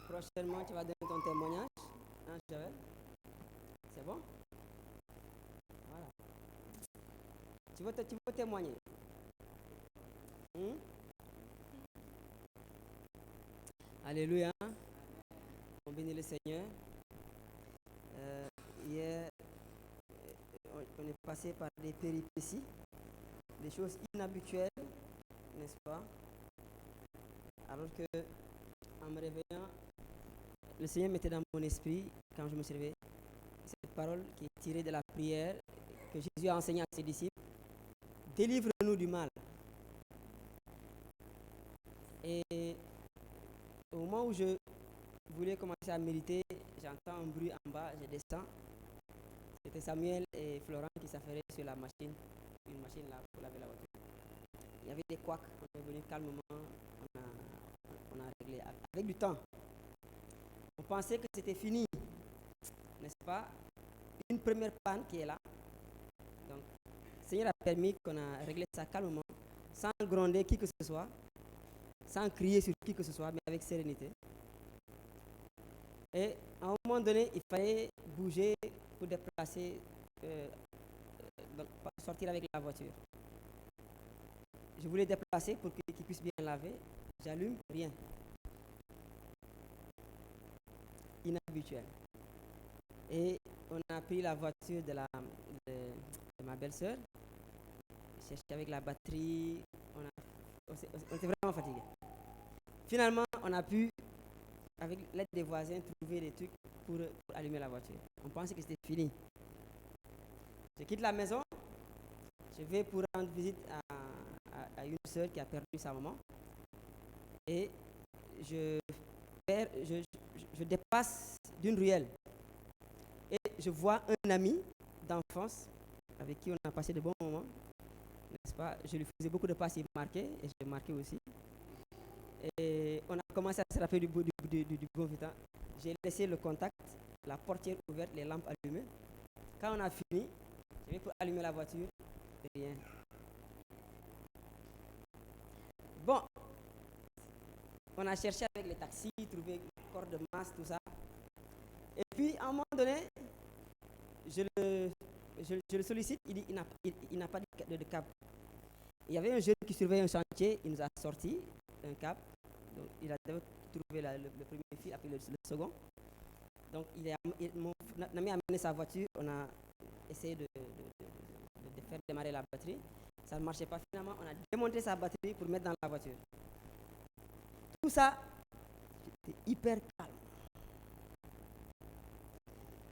Prochainement, tu vas donner ton témoignage. Hein, Joël? C'est bon? Voilà. Tu veux témoigner? Hmm? Alléluia. On bénit le Seigneur. Hier, on est passé par des péripéties, des choses inhabituelles, n'est-ce pas? Alors que, en me réveillant, le Seigneur mettait dans mon esprit, quand je me suis réveillé, cette parole qui est tirée de la prière que Jésus a enseignée à ses disciples. Délivre-nous du mal. Et au moment où je voulais commencer à méditer, j'entends un bruit en bas, je descends. C'était Samuel et Florent qui s'affairaient sur la machine, une machine là pour laver la voiture. Il y avait des couacs, on est venu calmement, on a réglé avec du temps. On pensait que c'était fini, n'est-ce pas? Une première panne qui est là. Donc, le Seigneur a permis qu'on a réglé ça calmement, sans gronder qui que ce soit, sans crier sur qui que ce soit, mais avec sérénité. Et à un moment donné, il fallait bouger pour déplacer, donc sortir avec la voiture. Je voulais déplacer pour qu'il puisse bien laver. J'allume, rien. Inhabituel. Et on a pris la voiture de ma belle-sœur. Cherché avec la batterie. On était vraiment fatigué. Finalement, on a pu, avec l'aide des voisins, trouver des trucs pour allumer la voiture. On pensait que c'était fini. Je quitte la maison. Je vais pour rendre visite à une sœur qui a perdu sa maman. Et je dépasse d'une ruelle. Et je vois un ami d'enfance avec qui on a passé de bons moments. N'est-ce pas? Je lui faisais beaucoup de passes, il marquait et je marquais aussi. Et on a commencé à se rappeler du bon temps. J'ai laissé le contact, la portière ouverte, les lampes allumées. Quand on a fini, je vais pour allumer la voiture, rien. Bon, on a cherché avec les taxis, trouvé le corps de masse, tout ça. Et puis, à un moment donné, je le sollicite, il dit il n'a pas de câble. Il y avait un jeune qui surveillait un chantier, il nous a sorti un câble. Donc, il a trouvé le premier fil, après le second. Donc, mon ami a amené sa voiture, on a essayé de faire démarrer la batterie. Ça ne marchait pas. Finalement, on a démonté sa batterie pour mettre dans la voiture. Tout ça, c'était hyper calme.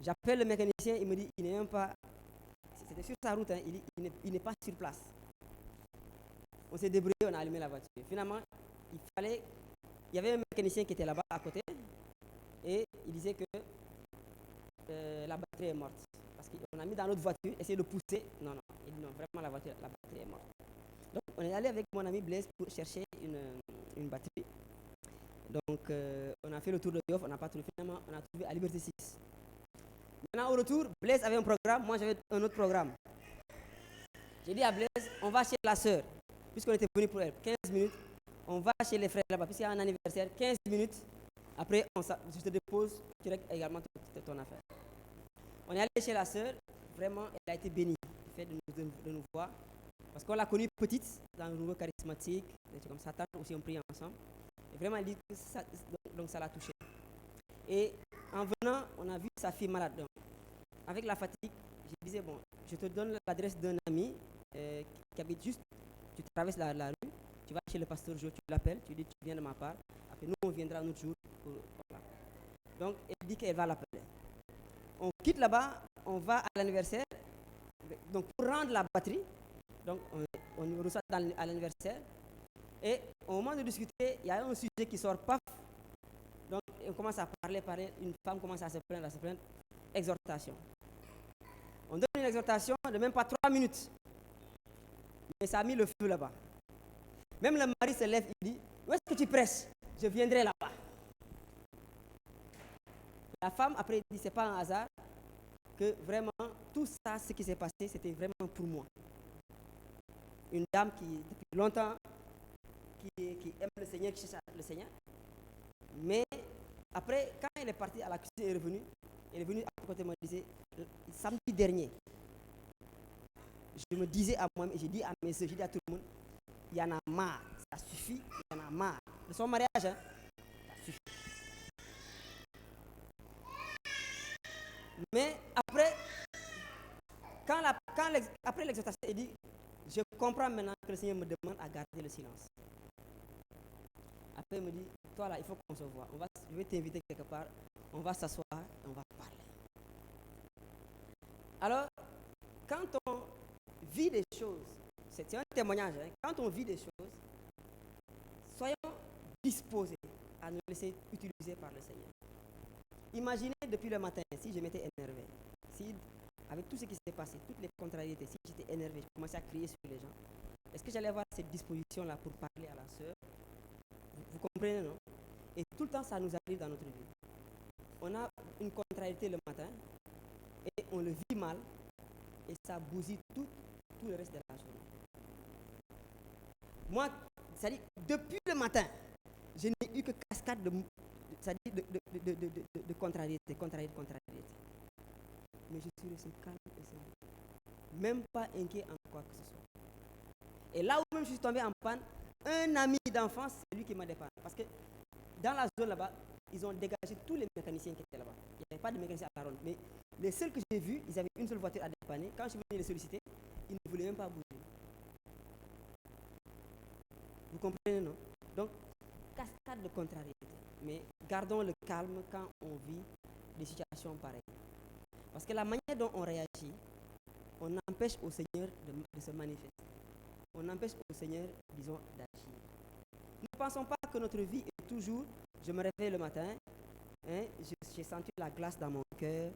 J'appelle le mécanicien, il me dit, il n'est même pas, c'était sur sa route, hein, il n'est pas sur place. On s'est débrouillé, on a allumé la voiture. Finalement, il y avait un mécanicien qui était là-bas à côté, et il disait que la batterie est morte. Parce qu'on a mis dans notre voiture, essayé de pousser. Non, il dit non, vraiment la batterie est morte. Donc, on est allé avec mon ami Blaise pour chercher une batterie. Donc, on a fait le tour de Yoff, on n'a pas trouvé. Finalement, on a trouvé à Liberté 6. Maintenant, au retour, Blaise avait un programme, moi j'avais un autre programme. J'ai dit à Blaise, on va chez la sœur, puisqu'on était venu pour elle, 15 minutes. On va chez les frères là-bas, puisqu'il y a un anniversaire, 15 minutes. Après, je te dépose, tu règles également ton affaire. On est allé chez la sœur, vraiment, elle a été bénie du fait de nous voir. Parce qu'on l'a connue petite, dans le nouveau charismatique, comme Satan aussi, on prie ensemble. Et vraiment, elle dit que donc ça l'a touché. Et en venant, on a vu sa fille malade. Donc, avec la fatigue, je disais, bon, je te donne l'adresse d'un ami qui habite juste, tu traverses la rue, tu vas chez le pasteur Jo, tu l'appelles, tu dis, tu viens de ma part. Après, nous, on viendra un autre jour. Voilà. Donc, elle dit qu'elle va l'appeler. On quitte là-bas, on va à l'anniversaire. Donc, pour rendre la batterie, donc on reçoit à l'anniversaire. Et au moment de discuter, il y a un sujet qui sort, paf. Donc, on commence à parler, une femme commence à se plaindre, exhortation. On donne une exhortation de même pas 3 minutes. Mais ça a mis le feu là-bas. Même le mari se lève, il dit, où est-ce que tu prêches? Je viendrai là-bas. La femme, après, dit, c'est pas un hasard que vraiment, tout ça, ce qui s'est passé, c'était vraiment pour moi. Une dame qui, depuis longtemps, qui aime le Seigneur, qui cherche le Seigneur. Mais Après, quand il est parti à la cuisine, il est venu à côté de moi, il disait, samedi dernier, je me disais à moi-même, et j'ai dit à mes soeurs, j'ai dit à tout le monde, il y en a marre, ça suffit, il y en a marre. De son mariage, hein, ça suffit. Mais après, après l'exhortation, il dit, je comprends maintenant que le Seigneur me demande à garder le silence. Après, il me dit, toi là, il faut qu'on se voit. Je vais t'inviter quelque part, on va s'asseoir et on va parler. Alors, quand on vit des choses, c'est un témoignage, hein, quand on vit des choses, soyons disposés à nous laisser utiliser par le Seigneur. Imaginez depuis le matin, si je m'étais énervé, si avec tout ce qui s'est passé, toutes les contrariétés, si j'étais énervé, je commençais à crier sur les gens, est-ce que j'allais avoir cette disposition-là pour parler à la sœur? Vous comprenez, non? Et tout le temps, ça nous arrive dans notre vie. On a une contrariété le matin et on le vit mal et ça bousille tout le reste de la journée. Moi, c'est-à-dire, depuis le matin, je n'ai eu que cascade de contrariétés. Mais je suis resté calme et serein. Même pas inquiet en quoi que ce soit. Et là où même je suis tombé en panne, un ami d'enfance, c'est lui qui m'a dépanné. Parce que dans la zone là-bas, ils ont dégagé tous les mécaniciens qui étaient là-bas. Il n'y avait pas de mécaniciens à la ronde. Mais les seuls que j'ai vus, ils avaient une seule voiture à dépanner. Quand je suis venu les solliciter, ils ne voulaient même pas bouger. Vous comprenez, non? Donc, cascade de contrariétés. Mais gardons le calme quand on vit des situations pareilles. Parce que la manière dont on réagit, on empêche au Seigneur de se manifester. On empêche au Seigneur, disons, d'agir. Ne pensons pas que notre vie est toujours, je me réveille le matin, hein, j'ai senti la glace dans mon cœur,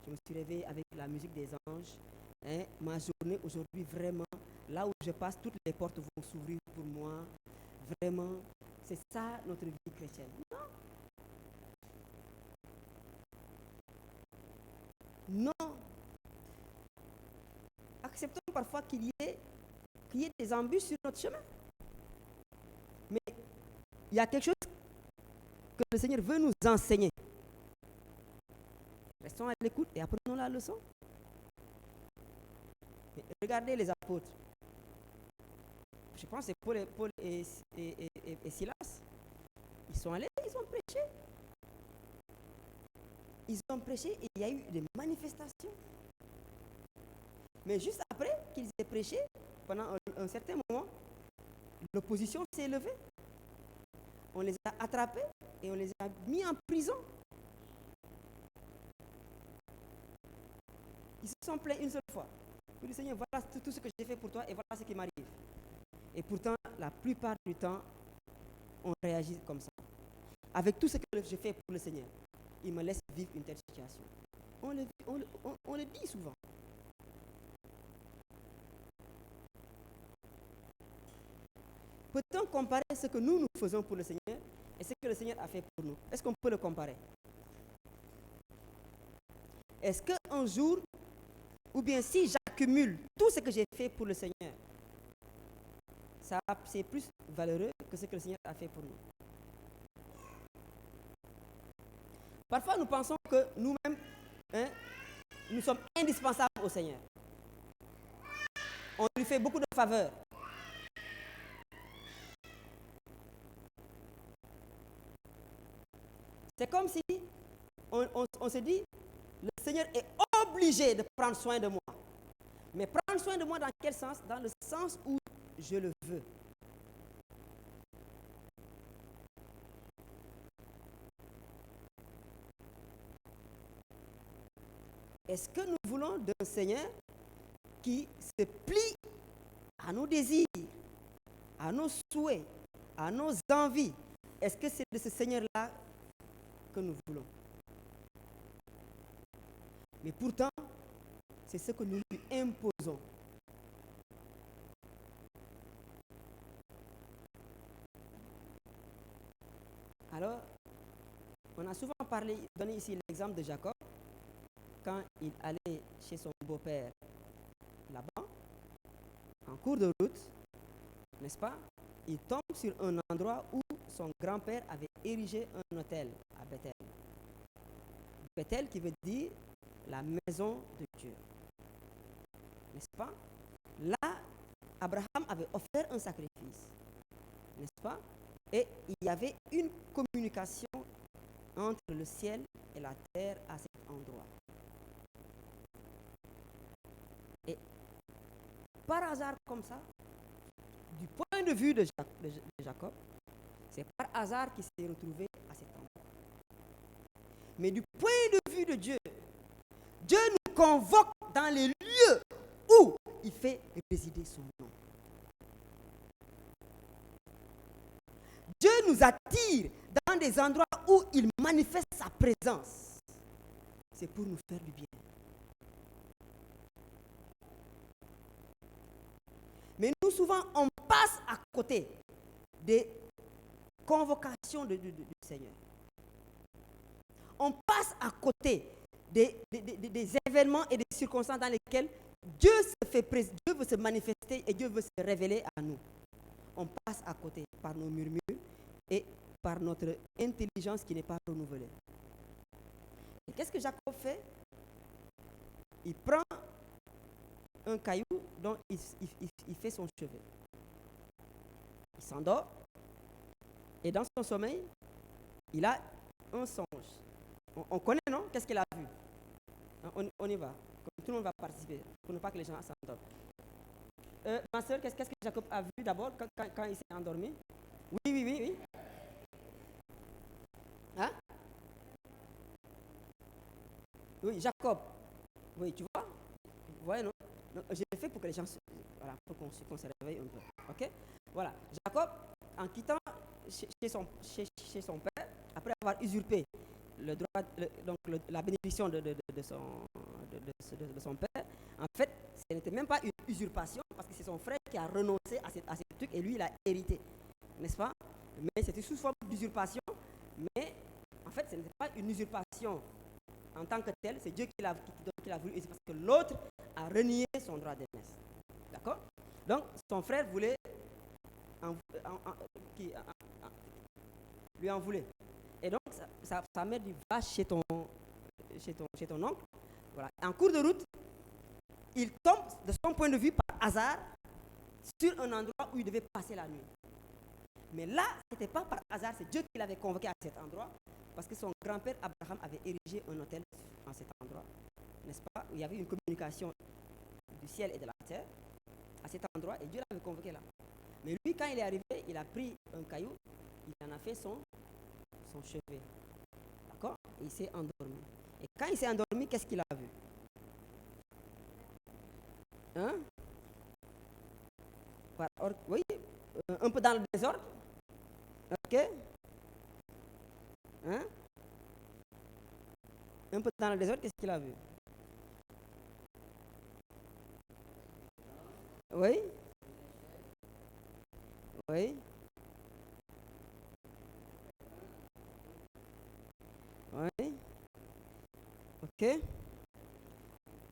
je me suis réveillé avec la musique des anges. Hein, ma journée aujourd'hui, vraiment, là où je passe, toutes les portes vont s'ouvrir pour moi. Vraiment, c'est ça notre vie chrétienne. Non. Non. Acceptons parfois qu'il y ait des embûches sur notre chemin. Mais il y a quelque chose que le Seigneur veut nous enseigner. Restons à l'écoute et apprenons la leçon. Mais regardez les apôtres. Je pense que c'est Paul et Silas. Ils sont allés, ils ont prêché. Ils ont prêché et il y a eu des manifestations. Mais juste après qu'ils aient prêché, pendant un certain moment, l'opposition s'est levée. On les a attrapés et on les a mis en prison. Ils se sont plaints une seule fois. Ils disent, Seigneur, voilà tout ce que j'ai fait pour toi et voilà ce qui m'arrive. Et pourtant, la plupart du temps, on réagit comme ça. Avec tout ce que j'ai fait pour le Seigneur, il me laisse vivre une telle situation. On le dit souvent. Peut-on comparer ce que nous faisons pour le Seigneur et ce que le Seigneur a fait pour nous? Est-ce qu'on peut le comparer? Est-ce qu'un jour, ou bien si j'accumule tout ce que j'ai fait pour le Seigneur, c'est plus valeureux que ce que le Seigneur a fait pour nous? Parfois, nous pensons que nous-mêmes, hein, nous sommes indispensables au Seigneur. On lui fait beaucoup de faveurs. C'est comme si on se dit, le Seigneur est obligé de prendre soin de moi. Mais prendre soin de moi dans quel sens? Dans le sens où je le veux. Est-ce que nous voulons d'un Seigneur qui se plie à nos désirs, à nos souhaits, à nos envies? Est-ce que c'est de ce Seigneur-là que nous voulons? Mais pourtant, c'est ce que nous lui imposons. Alors, on a souvent donné ici l'exemple de Jacob, quand il allait chez son beau-père là-bas, en cours de route, n'est-ce pas? Il tombe sur un endroit où son grand-père avait érigé un autel à Bethel. Bethel qui veut dire la maison de Dieu. N'est-ce pas? Là, Abraham avait offert un sacrifice. N'est-ce pas? Et il y avait une communication entre le ciel et la terre à cet endroit. Et par hasard comme ça, du point de vue de Jacob, c'est par hasard qu'il s'est retrouvé à cet endroit. Mais du point de vue de Dieu, Dieu nous convoque dans les lieux où il fait résider son nom. Dieu nous attire dans des endroits où il manifeste sa présence. C'est pour nous faire du bien. Mais nous, souvent, on passe à côté des convocations du Seigneur. On passe à côté des événements et des circonstances dans lesquelles Dieu veut se manifester et Dieu veut se révéler à nous. On passe à côté par nos murmures et par notre intelligence qui n'est pas renouvelée. Et qu'est-ce que Jacob fait? Il prend un caillou dont il fait son chevet. Il s'endort et dans son sommeil, il a un songe. On connaît, non? Qu'est-ce qu'il a vu? On y va. Tout le monde va participer pour ne pas que les gens s'endorment. Ma soeur, qu'est-ce que Jacob a vu d'abord quand il s'est endormi? Oui. Hein? Oui, Jacob. Oui, tu vois? Vous voyez, non? Je l'ai fait pour que les gens voilà, pour qu'on se réveille un peu. Ok? Voilà. Jacob, en quittant chez son père, après avoir usurpé le droit, la bénédiction de son père, en fait, ce n'était même pas une usurpation parce que c'est son frère qui a renoncé à ces trucs et lui, il a hérité. N'est-ce pas? Mais c'était sous forme d'usurpation. Mais en fait, ce n'était pas une usurpation en tant que telle, c'est Dieu qui l'a voulu, et c'est parce que l'autre a renié son droit d'aînesse. D'accord? Donc, son frère voulait lui en voulait. Et donc, sa mère dit, va chez ton oncle. Voilà. En cours de route, il tombe, de son point de vue, par hasard, sur un endroit où il devait passer la nuit. Mais là, ce n'était pas par hasard, c'est Dieu qui l'avait convoqué à cet endroit, parce que son grand-père Abraham avait érigé un autel en cet endroit, n'est-ce pas, où il y avait une communication du ciel et de la terre, à cet endroit, et Dieu l'avait convoqué là. Mais lui, quand il est arrivé, il a pris un caillou, il en a fait son chevet. D'accord? Et il s'est endormi. Et quand il s'est endormi, qu'est-ce qu'il a vu? Hein? Oui, un peu dans le désordre. Ok? Hein? Un peu dans le désordre, qu'est-ce qu'il a vu? Oui? Oui? Oui? Ok?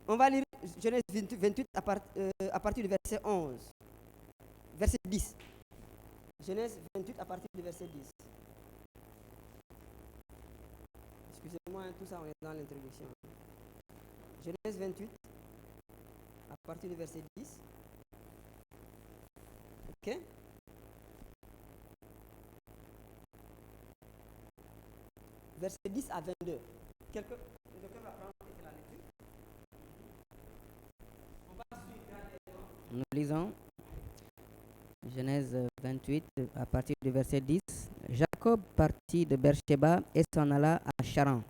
On va lire Genèse 28 à partir du verset 11. Verset 10. Genèse 28 à partir du verset 10. Excusez-moi, tout ça on est dans l'introduction. Genèse 28 à partir du verset 10. Ok? Verset 10 à 22. Quelqu'un va prendre la lecture? Nous lisons Genèse 28 à partir du verset 10. Jacob partit de Beersheba et s'en alla à Charan.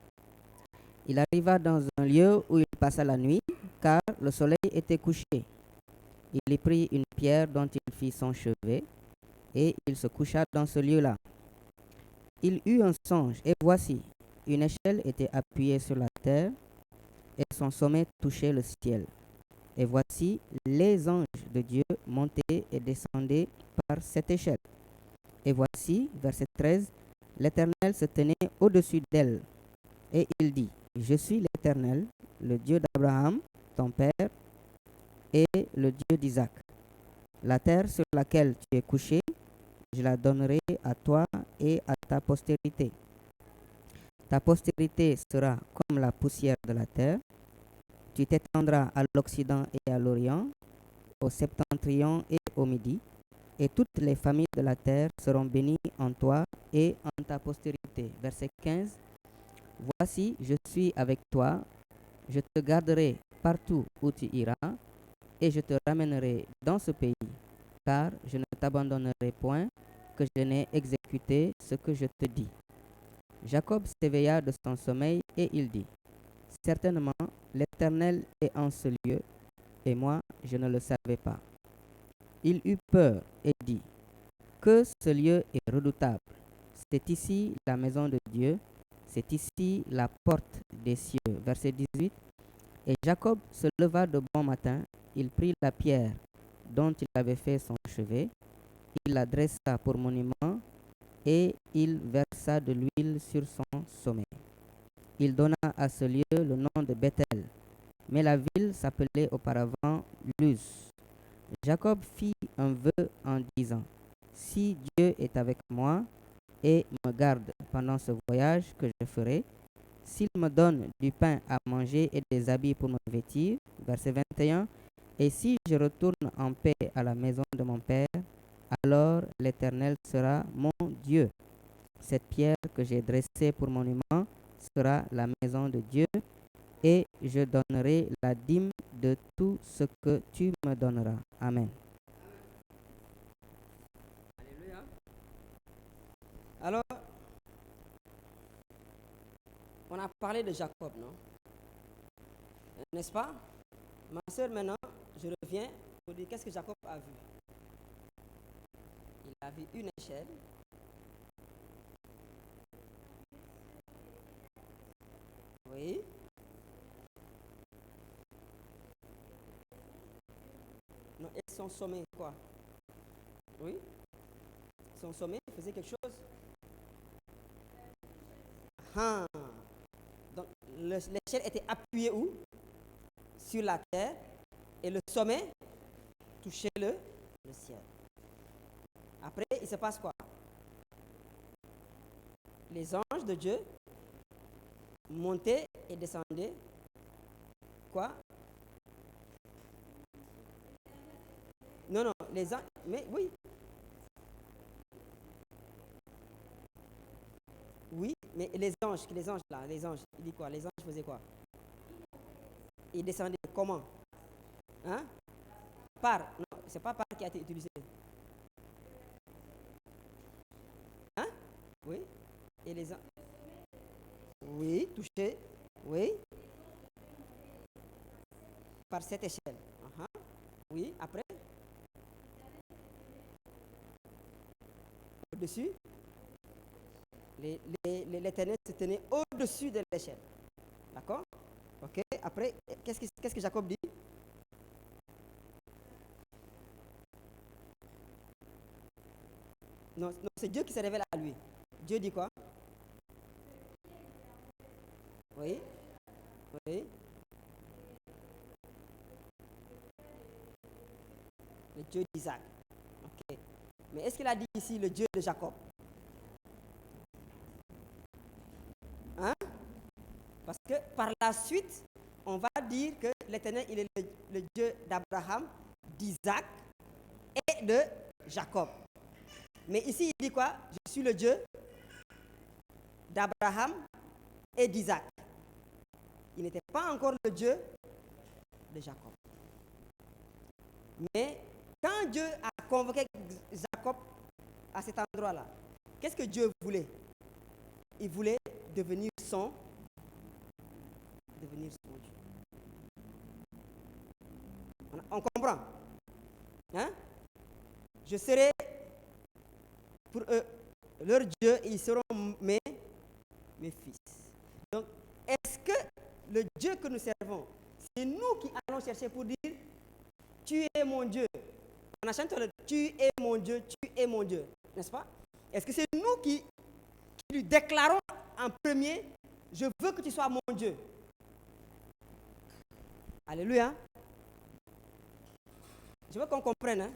Il arriva dans un lieu où il passa la nuit, car le soleil était couché. Il y prit une pierre dont il fit son chevet, et il se coucha dans ce lieu-là. Il eut un songe, et voici, une échelle était appuyée sur la terre, et son sommet touchait le ciel. Et voici, les anges de Dieu montaient et descendaient par cette échelle. Et voici, verset 13, l'Éternel se tenait au-dessus d'elle. Et il dit, je suis l'Éternel, le Dieu d'Abraham, ton père, et le Dieu d'Isaac. La terre sur laquelle tu es couché, je la donnerai à toi et à ta postérité. Ta postérité sera comme la poussière de la terre. Tu t'étendras à l'Occident et à l'Orient, au septentrion et au Midi, et toutes les familles de la terre seront bénies en toi et en ta postérité. Verset 15. Voici, je suis avec toi, je te garderai partout où tu iras, et je te ramènerai dans ce pays, car je ne t'abandonnerai point, que je n'ai exécuté ce que je te dis. Jacob s'éveilla de son sommeil et il dit, certainement l'Éternel est en ce lieu, et moi je ne le savais pas. Il eut peur et dit, que ce lieu est redoutable. C'est ici la maison de Dieu, c'est ici la porte des cieux. Verset 18. Et Jacob se leva de bon matin, il prit la pierre dont il avait fait son chevet, il la dressa pour monument, et il versa de l'huile sur son sommet. Il donna à ce lieu le nom de Bethel, mais la ville s'appelait auparavant Luz. Jacob fit un vœu en disant, si Dieu est avec moi et me garde pendant ce voyage que je ferai, s'il me donne du pain à manger et des habits pour me vêtir, verset 21, et si je retourne en paix à la maison de mon père, alors l'Éternel sera mon Dieu. Cette pierre que j'ai dressée pour monument sera la maison de Dieu, et je donnerai la dîme de tout ce que tu me donneras. Amen. Alléluia. Alors, on a parlé de Jacob, non? N'est-ce pas? Ma soeur, maintenant, je reviens pour dire qu'est-ce que Jacob a vu. Il a vu une échelle. Oui. Non, et son sommet, quoi? Oui. Son sommet faisait quelque chose. Ah. Donc, l'échelle était appuyée où? Sur la terre. Et le sommet touchait le ciel. Après, il se passe quoi? Les anges de Dieu montaient et descendaient. Quoi? Non, non, les anges, mais oui. Oui, mais les anges là, les anges, il dit quoi? Les anges faisaient quoi? Ils descendaient comment? Hein? Par, non, c'est pas par qui a été utilisé. Hein? Oui. Et les anges? Oui, touché. Oui. Par cette échelle. Oui, après? Au-dessus? L'Éternel se tenait au-dessus de l'échelle. D'accord? Ok. Après, qu'est-ce que Jacob dit? Non, non, c'est Dieu qui se révèle à lui. Dieu dit quoi? Oui. Oui. Le Dieu d'Isaac. Ok. Mais est-ce qu'il a dit ici le Dieu de Jacob? Hein? Parce que par la suite, on va dire que l'Éternel, il est le Dieu d'Abraham, d'Isaac et de Jacob. Mais ici, il dit quoi? Je suis le Dieu d'Abraham et d'Isaac. Il n'était pas encore le Dieu de Jacob. Mais quand Dieu a convoqué Jacob à cet endroit-là, qu'est-ce que Dieu voulait? Il voulait devenir son Dieu. On comprend? Hein? Je serai pour eux leur Dieu et ils seront mes fils. Donc, est-ce que le Dieu que nous servons, c'est nous qui allons chercher pour dire tu es mon Dieu? On a chanté le tu es mon Dieu, tu es mon Dieu, n'est-ce pas? Est-ce que c'est nous qui lui déclarons en premier, je veux que tu sois mon Dieu? Alléluia. Je veux qu'on comprenne. Hein?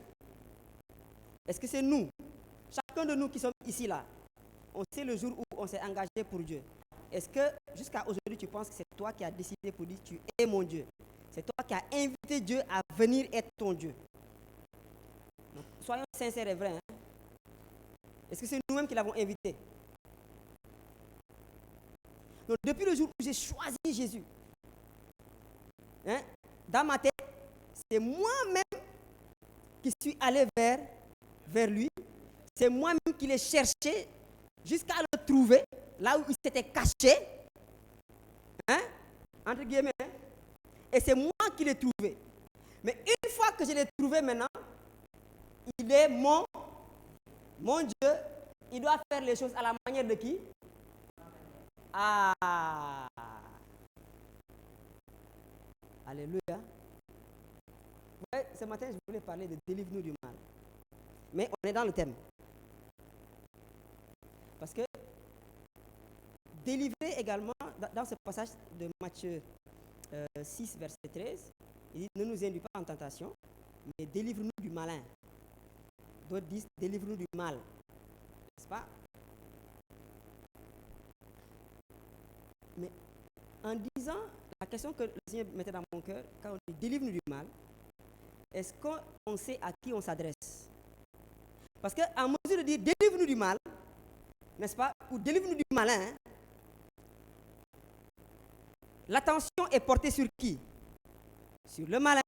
Est-ce que c'est nous, chacun de nous qui sommes ici là, on sait le jour où on s'est engagé pour Dieu. est-ce que jusqu'à aujourd'hui tu penses que c'est toi qui as décidé pour dire tu es mon Dieu? C'est toi qui as invité Dieu à venir être ton Dieu. Donc, soyons sincères et vrais. Hein? Est-ce que c'est nous-mêmes qui l'avons invité? Donc depuis le jour où j'ai choisi Jésus, hein, dans ma tête, c'est moi-même qui suis allé vers lui. C'est moi-même qui l'ai cherché jusqu'à le trouver, là où il s'était caché, hein, entre guillemets. Hein, et c'est moi qui l'ai trouvé. Mais une fois que je l'ai trouvé maintenant, il est mon Dieu. Il doit faire les choses à la manière de qui? Ah! Alléluia. Ouais, ce matin, je voulais parler de délivre-nous du mal. Mais on est dans le thème. Parce que délivrer également, dans ce passage de Matthieu 6, verset 13, il dit, ne nous induis pas en tentation, mais délivre-nous du malin. D'autres disent, délivre-nous du mal. N'est-ce pas? Mais en disant, la question que le Seigneur mettait dans mon cœur, quand on dit délivre-nous du mal, est-ce qu'on sait à qui on s'adresse? Parce qu'à mesure de dire délivre-nous du mal, n'est-ce pas, ou délivre-nous du malin, hein, l'attention est portée sur qui? Sur le malin,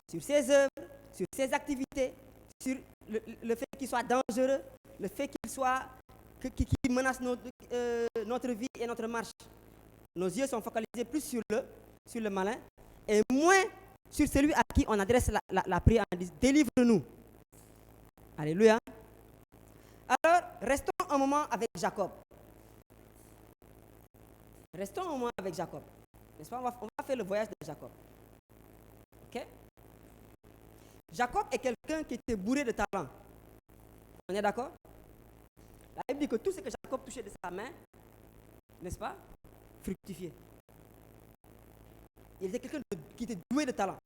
sur ses œuvres, sur ses activités, sur le fait qu'il soit dangereux, le fait qu'il soit, qui menace notre vie et notre marche. Nos yeux sont focalisés plus sur le malin et moins sur celui à qui on adresse la prière en disant délivre-nous. Alléluia. Alors, restons un moment avec Jacob. Restons un moment avec Jacob. N'est-ce pas? On va faire le voyage de Jacob. Ok? Jacob est quelqu'un qui était bourré de talent. On est d'accord? La Bible dit que tout ce que Jacob touchait de sa main, n'est-ce pas, fructifiait. Il était quelqu'un qui était doué de talent.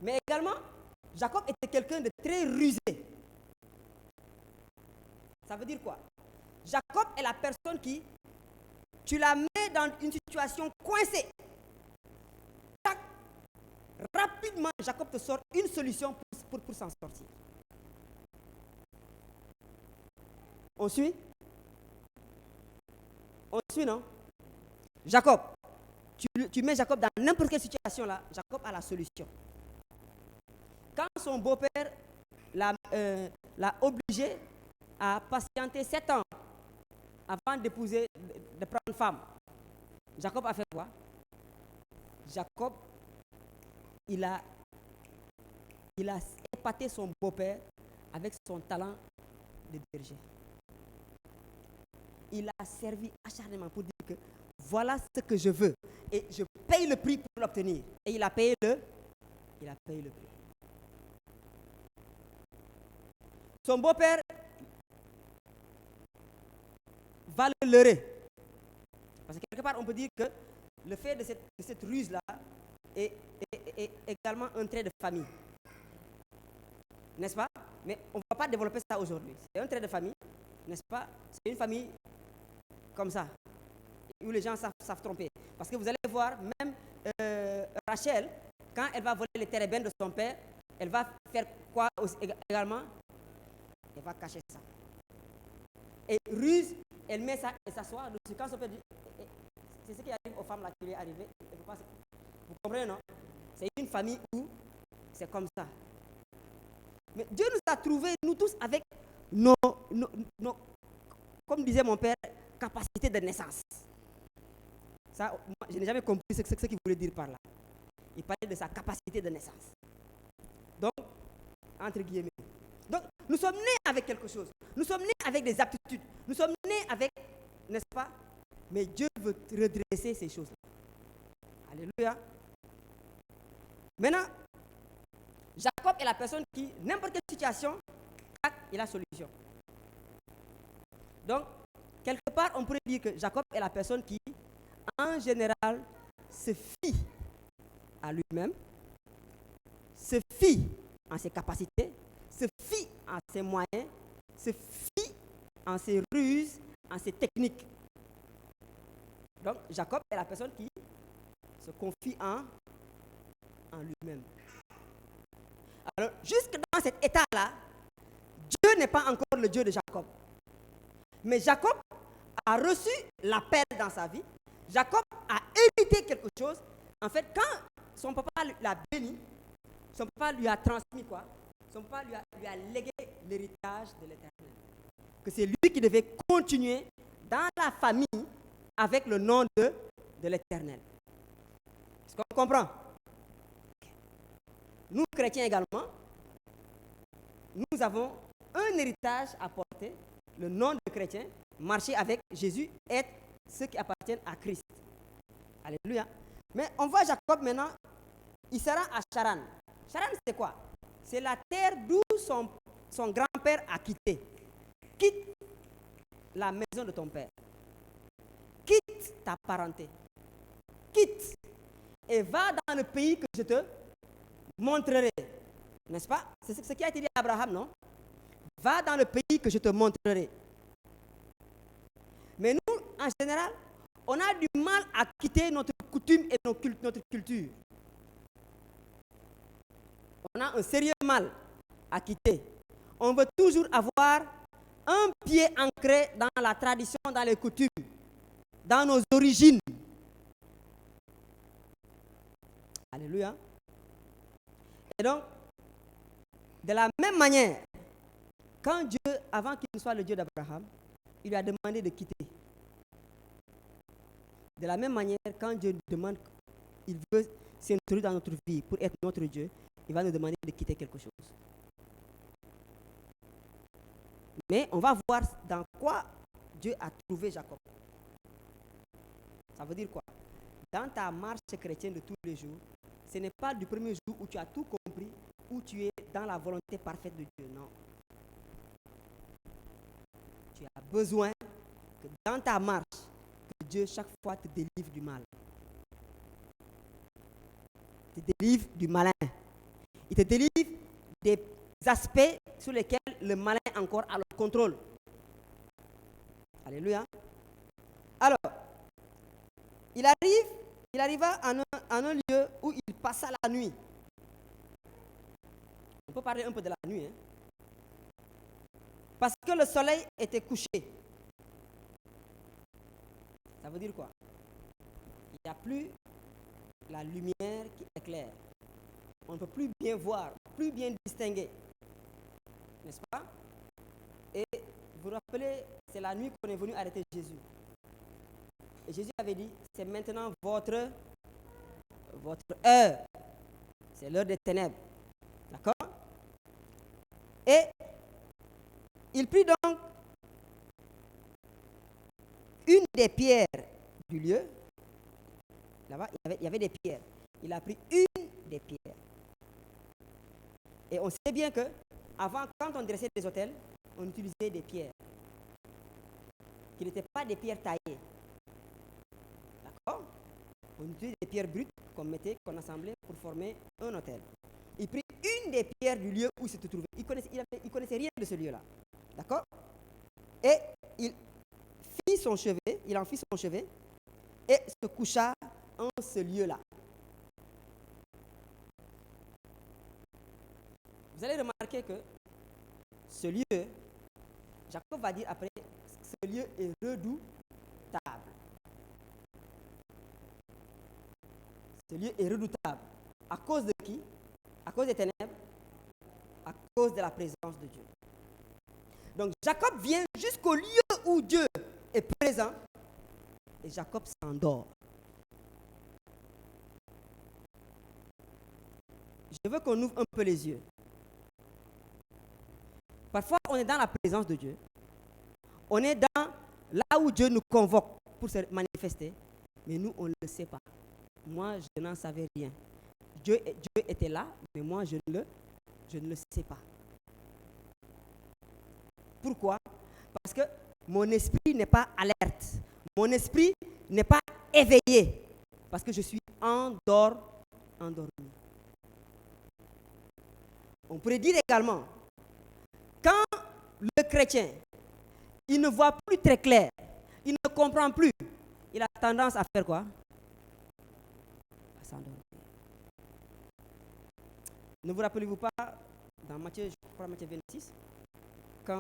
Mais également, Jacob était quelqu'un de très rusé. Ça veut dire quoi? Jacob est la personne qui, tu la mets dans une situation coincée. Tac, rapidement, Jacob te sort une solution pour s'en sortir. On suit? On suit, non? Jacob, tu mets Jacob dans n'importe quelle situation là, Jacob a la solution. Quand son beau-père l'a obligé à patienter 7 ans avant d'épouser, de prendre femme, Jacob a fait quoi? Jacob, il a épaté son beau-père avec son talent de berger. Il a servi acharnement pour dire que voilà ce que je veux et je paye le prix pour l'obtenir. Et il a payé le prix. Son beau-père va le leurrer. Parce que quelque part, on peut dire que le fait de cette ruse-là est également un trait de famille. N'est-ce pas? Mais on ne va pas développer ça aujourd'hui. C'est un trait de famille, n'est-ce pas? C'est une famille comme ça, où les gens savent tromper. Parce que vous allez voir, même Rachel, quand elle va voler les térébènes de son père, elle va faire quoi également? Elle va cacher ça. Et ruse, elle met ça et s'assoit. Quand son père dit, c'est ce qui arrive aux femmes là qui lui est arrivé. Vous comprenez, non? C'est une famille où c'est comme ça. Mais Dieu nous a trouvés, nous tous, avec nos comme disait mon père, capacités de naissance. Ça, moi, je n'ai jamais compris ce qu'il voulait dire par là. Il parlait de sa capacité de naissance. Donc, entre guillemets. Donc, nous sommes nés avec quelque chose. Nous sommes nés avec des aptitudes. Nous sommes nés avec, n'est-ce pas? Mais Dieu veut redresser ces choses-là. Alléluia. Maintenant, Jacob est la personne qui, n'importe quelle situation, il a solution. Donc, quelque part, on pourrait dire que Jacob est la personne qui, en général, se fie à lui-même, se fie en ses capacités, se fie en ses moyens, se fie en ses ruses, en ses techniques. Donc, Jacob est la personne qui se confie en lui-même. Alors, jusque dans cet état-là, Dieu n'est pas encore le Dieu de Jacob. Mais Jacob a reçu l'appel dans sa vie. Jacob a hérité quelque chose. En fait, quand son papa l'a béni, son papa lui a transmis quoi? Son papa lui a légué l'héritage de l'Éternel. Que c'est lui qui devait continuer dans la famille avec le nom de l'Éternel. Est-ce qu'on comprend? Nous, chrétiens également, nous avons un héritage à porter. Le nom de chrétien, marcher avec Jésus, être ceux qui appartiennent à Christ. Alléluia. Mais on voit Jacob maintenant, il sera à Charan. Charan, c'est quoi? C'est la terre d'où son grand-père a quitté. Quitte la maison de ton père. Quitte ta parenté. Quitte et va dans le pays que je te montrerai. N'est-ce pas? C'est ce qui a été dit à Abraham, non? Va dans le pays que je te montrerai. Mais nous, en général, on a du mal à quitter notre coutume et notre culture. On a un sérieux mal à quitter. On veut toujours avoir un pied ancré dans la tradition, dans les coutumes, dans nos origines. Alléluia. Et donc, de la même manière, quand Dieu, avant qu'il ne soit le Dieu d'Abraham, il lui a demandé de quitter. De la même manière, quand Dieu nous demande, il veut s'introduire dans notre vie pour être notre Dieu, il va nous demander de quitter quelque chose. Mais on va voir dans quoi Dieu a trouvé Jacob. Ça veut dire quoi? Dans ta marche chrétienne de tous les jours, ce n'est pas du premier jour où tu as tout compris, où tu es dans la volonté parfaite de Dieu. Non. Tu as besoin que dans ta marche, que Dieu chaque fois te délivre du mal. Il te délivre du malin. Il te délivre des aspects sur lesquels le malin encore a le contrôle. Alléluia. Alors, il arriva en un lieu où il passa la nuit. On peut parler un peu de la nuit. Hein? Parce que le soleil était couché. Ça veut dire quoi? Il n'y a plus la lumière qui éclaire. On ne peut plus bien voir, plus bien distinguer. N'est-ce pas? Et vous vous rappelez, c'est la nuit qu'on est venu arrêter Jésus. Et Jésus avait dit, c'est maintenant votre heure. C'est l'heure des ténèbres. D'accord? Et il prit donc une des pierres du lieu. Là-bas, il y avait des pierres. Il a pris une des pierres. Et on sait bien que avant, quand on dressait des autels, on utilisait des pierres qui n'étaient pas des pierres taillées. D'accord? On utilisait des pierres brutes qu'on assemblait pour former un autel. Il prit une des pierres du lieu où il se trouvait. Il connaissait rien de ce lieu-là. D'accord? Et il en fit son chevet et se coucha en ce lieu-là. Vous allez remarquer que ce lieu, Jacob va dire après, ce lieu est redoutable. Ce lieu est redoutable. À cause de qui? À cause des ténèbres? À cause de la présence de Dieu. Donc Jacob vient jusqu'au lieu où Dieu est présent et Jacob s'endort. Je veux qu'on ouvre un peu les yeux. Parfois, on est dans la présence de Dieu. On est dans là où Dieu nous convoque pour se manifester, mais nous, on ne le sait pas. Moi, je n'en savais rien. Dieu était là, mais moi, je ne le sais pas. Pourquoi? Parce que mon esprit n'est pas alerte. Mon esprit n'est pas éveillé. Parce que je suis endormi. On pourrait dire également, quand le chrétien, il ne voit plus très clair, il ne comprend plus, il a tendance à faire quoi? À s'endormir. Ne vous rappelez-vous pas, dans Matthieu, je crois Matthieu 26, quand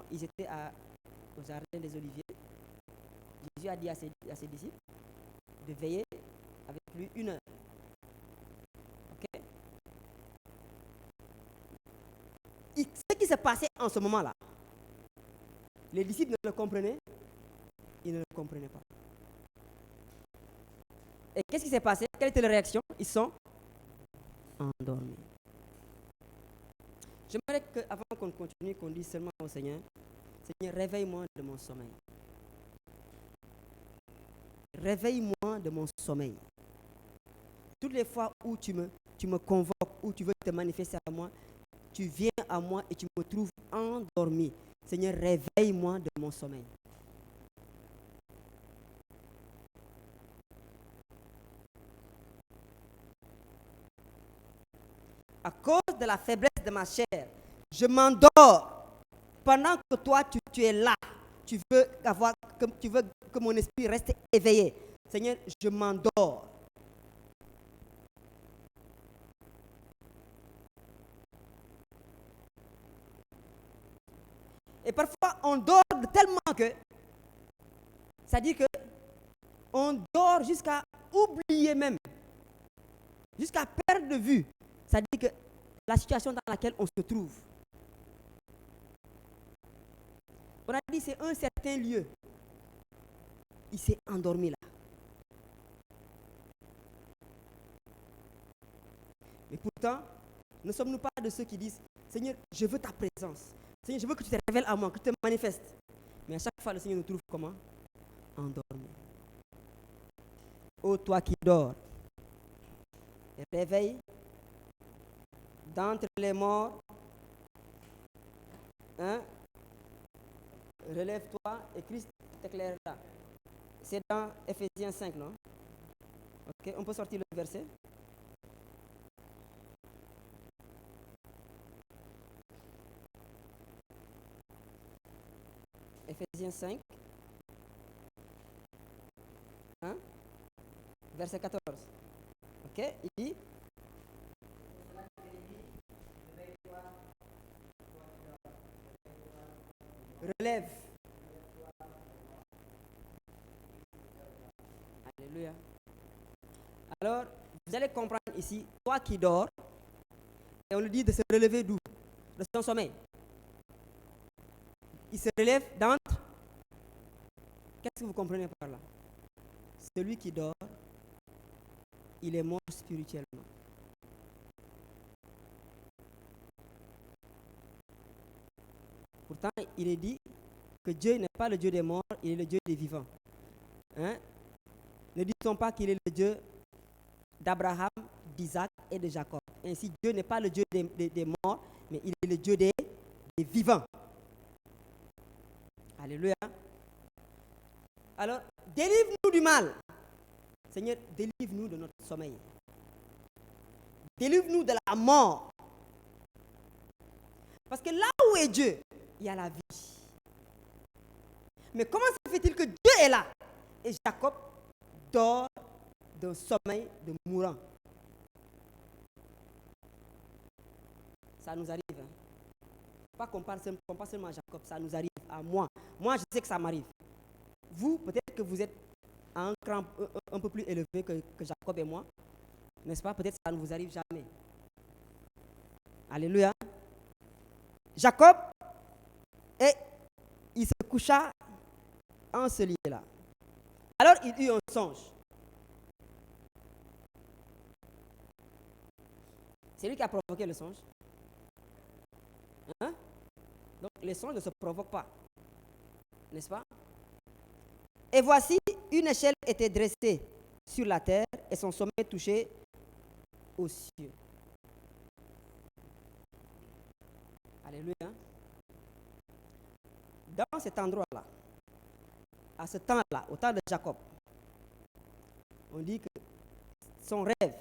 ils étaient au jardin des Oliviers, Jésus a dit à ses disciples de veiller avec lui 1 heure. Ok? Ce qui s'est passé en ce moment-là, les disciples ne le comprenaient, ils ne le comprenaient pas. Et qu'est-ce qui s'est passé? Quelle était leur réaction? Ils sont endormis. J'aimerais qu'avant qu'on continue, qu'on dise seulement au Seigneur, Seigneur, réveille-moi de mon sommeil. Réveille-moi de mon sommeil. Toutes les fois où tu me convoques, où tu veux te manifester à moi, tu viens à moi et tu me trouves endormi. Seigneur, réveille-moi de mon sommeil. À cause de la faiblesse de ma chair, je m'endors. Pendant que toi, tu es là, tu veux que mon esprit reste éveillé. Seigneur, je m'endors. Et parfois, on dort tellement que, c'est-à-dire que on dort jusqu'à oublier même, jusqu'à perdre de vue, c'est-à-dire que la situation dans laquelle on se trouve. On a dit c'est un certain lieu. Il s'est endormi là. Mais pourtant, ne sommes-nous pas de ceux qui disent, Seigneur, je veux ta présence. Seigneur, je veux que tu te révèles à moi, que tu te manifestes. Mais à chaque fois, le Seigneur nous trouve comment? Endormis. Ô toi qui dors, réveille d'entre les morts. Hein? Relève-toi et Christ t'éclairera. C'est dans Ephésiens 5, non? Ok, on peut sortir le verset. Ephésiens 5. Hein? Verset 14. Ok, il dit. Relève. Alléluia. Alors, vous allez comprendre ici, toi qui dors, et on lui dit de se relever d'où? De son sommeil. Il se relève d'entre. Qu'est-ce que vous comprenez par là? Celui qui dort, il est mort spirituellement. Pourtant, il est dit que Dieu n'est pas le Dieu des morts, il est le Dieu des vivants. Hein? Ne dit-on pas qu'il est le Dieu d'Abraham, d'Isaac et de Jacob? Ainsi, Dieu n'est pas le Dieu des morts, mais il est le Dieu des vivants. Alléluia. Alors, délivre-nous du mal. Seigneur, délivre-nous de notre sommeil. Délivre-nous de la mort. Parce que là où est Dieu, il y a la vie. Mais comment se fait-il que Dieu est là et Jacob dort d'un sommeil de mourant? Ça nous arrive. Hein? Pas qu'on parle seulement à Jacob, ça nous arrive à moi. Moi, je sais que ça m'arrive. Vous, peut-être que vous êtes à un cran un peu plus élevé que Jacob et moi. N'est-ce pas? Peut-être que ça ne vous arrive jamais. Alléluia. Jacob, et il se coucha en ce lit-là. Alors il eut un songe. C'est lui qui a provoqué le songe. Hein? Donc les songes ne se provoquent pas. N'est-ce pas? Et voici, une échelle était dressée sur la terre et son sommet touchait aux cieux. Alléluia. Dans cet endroit-là, à ce temps-là, au temps de Jacob, on dit que son rêve,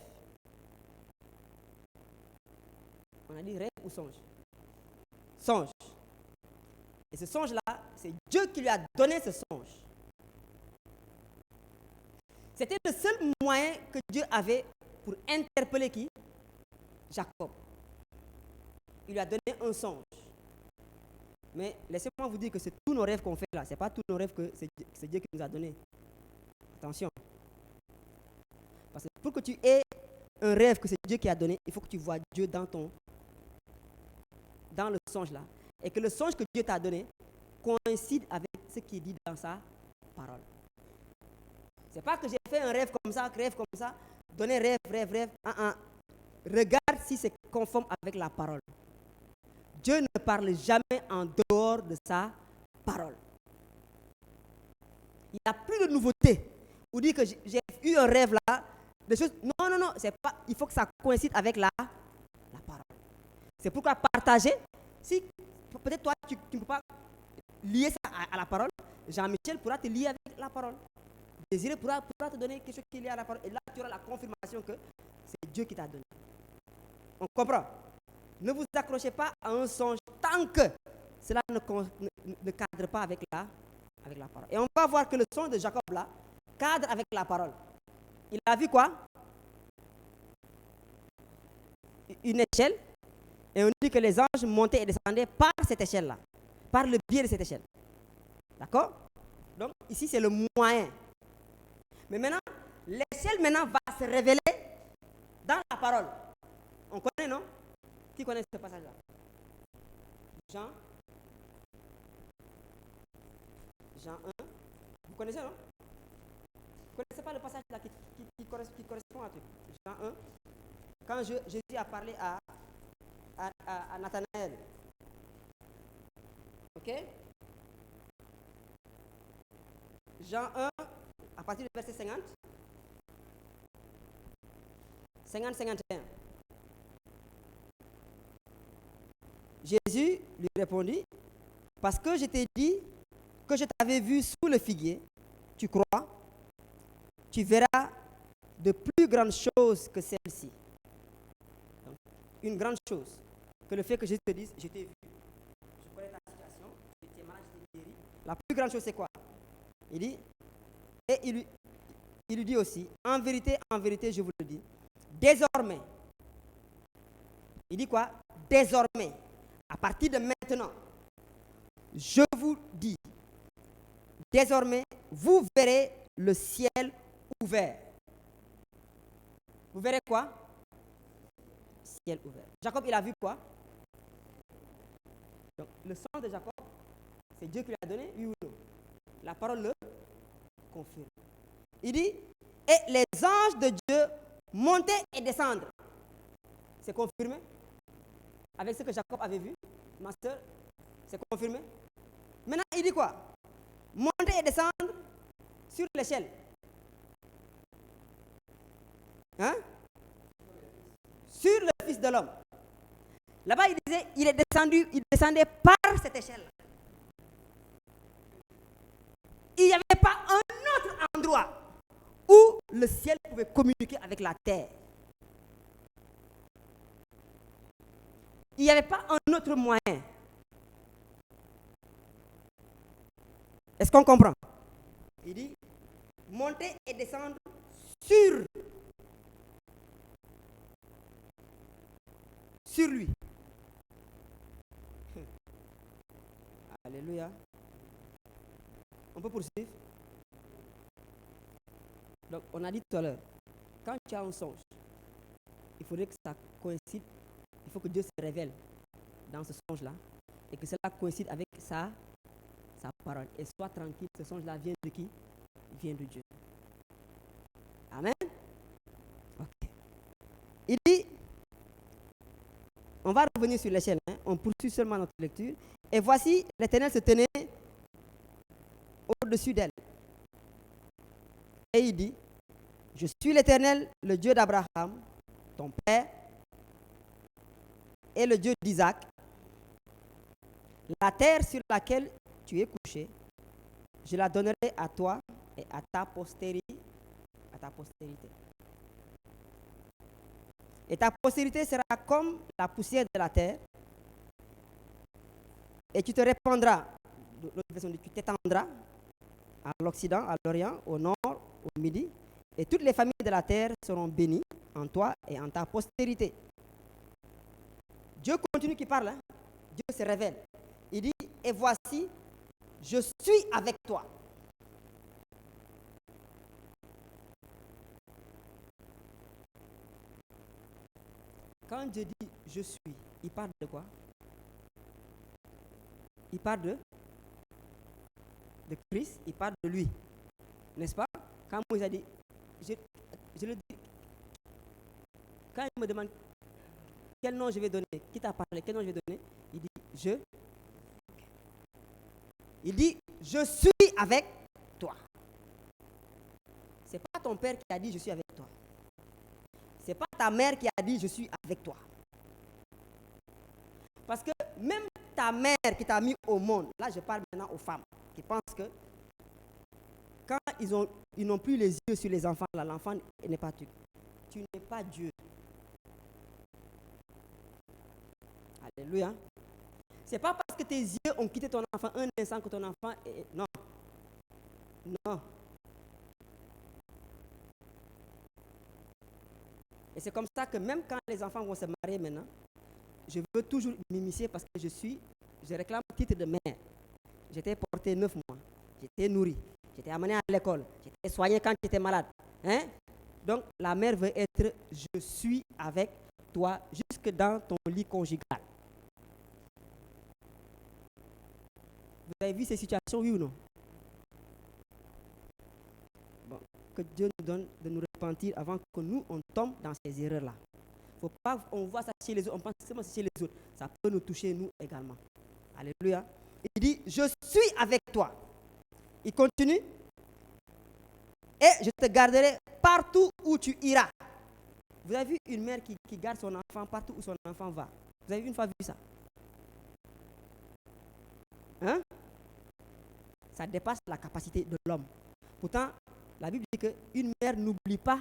on a dit rêve ou songe? Songe. Et ce songe-là, c'est Dieu qui lui a donné ce songe. C'était le seul moyen que Dieu avait pour interpeller qui? Jacob. Il lui a donné un songe. Mais laissez-moi vous dire que c'est tous nos rêves qu'on fait là. Ce n'est pas tous nos rêves que c'est Dieu qui nous a donné. Attention. Parce que pour que tu aies un rêve que c'est Dieu qui a donné, il faut que tu vois Dieu dans le songe là. Et que le songe que Dieu t'a donné coïncide avec ce qui est dit dans sa parole. C'est pas que j'ai fait un rêve comme ça, donner rêve. Regarde si c'est conforme avec la parole. Dieu ne parle jamais en dehors de sa parole. Il n'y a plus de nouveauté. Vous dites que j'ai eu un rêve là, des choses. Non, c'est pas. Il faut que ça coïncide avec la parole. C'est pourquoi partager. Si peut-être toi tu ne peux pas lier ça à la parole, Jean-Michel pourra te lier avec la parole. Désiré pourra te donner quelque chose qui est lié à la parole. Et là, tu auras la confirmation que c'est Dieu qui t'a donné. On comprend? Ne vous accrochez pas à un songe tant que cela ne cadre pas avec la parole. Et on va voir que le songe de Jacob là cadre avec la parole. Il a vu quoi? Une échelle. Et on dit que les anges montaient et descendaient par cette échelle-là. Par le biais de cette échelle. D'accord? Donc ici c'est le moyen. Mais maintenant, l'échelle va se révéler dans la parole. On connaît, non? Qui connaît ce passage-là? Jean 1. Vous connaissez, non? Vous ne connaissez pas le passage là qui correspond à tout? Jean 1. Quand Jésus a parlé à Nathanaël. Ok? Jean 1, à partir du verset 50. 50-51. Jésus lui répondit, parce que je t'ai dit que je t'avais vu sous le figuier, tu crois, tu verras de plus grandes choses que celles-ci. Donc, une grande chose, que le fait que Jésus te dise, je t'ai vu, je connais ta situation, tu étais malade, je t'ai guéri. La plus grande chose, c'est quoi? Il dit, et il lui dit aussi, en vérité, je vous le dis, désormais, il dit quoi? Désormais, à partir de maintenant, je vous dis, désormais, vous verrez le ciel ouvert. Vous verrez quoi? Ciel ouvert. Jacob, il a vu quoi? Donc, le sang de Jacob, c'est Dieu qui lui a donné, oui ou non? La parole le confirme. Il dit, et les anges de Dieu montaient et descendre. C'est confirmé? Avec ce que Jacob avait vu, ma soeur, c'est confirmé? Maintenant, il dit quoi? Monter et descendre sur l'échelle. Hein? Sur le Fils de l'homme. Là-bas, il disait, il descendait par cette échelle. Il n'y avait pas un autre endroit où le ciel pouvait communiquer avec la terre. Il n'y avait pas un autre moyen. Est-ce qu'on comprend? Il dit, monter et descendre sur lui. Alléluia. On peut poursuivre? Donc, on a dit tout à l'heure, quand tu as un songe, il faudrait que ça coïncide, il faut que Dieu se révèle dans ce songe-là et que cela coïncide avec sa parole. Et sois tranquille, ce songe-là vient de qui? Il vient de Dieu. Amen. Ok. Il dit, on va revenir sur l'échelle, hein? On poursuit seulement notre lecture. Et voici, l'Éternel se tenait au-dessus d'elle. Et il dit, je suis l'Éternel, le Dieu d'Abraham, ton père, et le Dieu d'Isaac. La terre sur laquelle tu es couché, je la donnerai à toi et à ta postérité. Et ta postérité sera comme la poussière de la terre, et tu te répandras, tu t'étendras à l'Occident, à l'Orient, au Nord, au Midi, et toutes les familles de la terre seront bénies en toi et en ta postérité. Dieu continue qui parle, hein? Dieu se révèle. Il dit, et voici, je suis avec toi. Quand Dieu dit je suis, il parle de quoi? Il parle de Christ, il parle de lui. N'est-ce pas? Quand Moïse a dit, je le dis, quand il me demande quel nom je vais donner, qui t'a parlé, quel nom je vais donner, il dit, je suis avec toi. C'est pas ton père qui a dit, je suis avec toi. C'est pas ta mère qui a dit, je suis avec toi. Parce que même ta mère qui t'a mis au monde, là je parle maintenant aux femmes, qui pensent que quand ils n'ont plus les yeux sur les enfants, là, l'enfant n'est pas Dieu. Tu n'es pas Dieu. Alléluia. C'est pas parce que tes yeux ont quitté ton enfant un instant que ton enfant est... Non. Non. Et c'est comme ça que même quand les enfants vont se marier maintenant, je veux toujours m'immiscer parce que je réclame le titre de mère. J'étais porté 9 mois. J'étais nourri. J'étais amené à l'école. J'étais soigné quand j'étais malade. Hein? Donc, la mère veut être, je suis avec toi jusque dans ton lit conjugal. Vous avez vu ces situations, oui ou non? Bon, que Dieu nous donne de nous repentir avant que nous, on tombe dans ces erreurs-là. Faut pas, on voit ça chez les autres, on pense seulement chez les autres. Ça peut nous toucher, nous également. Alléluia. Il dit, je suis avec toi. Il continue. Et je te garderai partout où tu iras. Vous avez vu une mère qui garde son enfant partout où son enfant va? Vous avez une fois vu ça? Hein? Ça dépasse la capacité de l'homme. Pourtant, la Bible dit qu'une mère n'oublie pas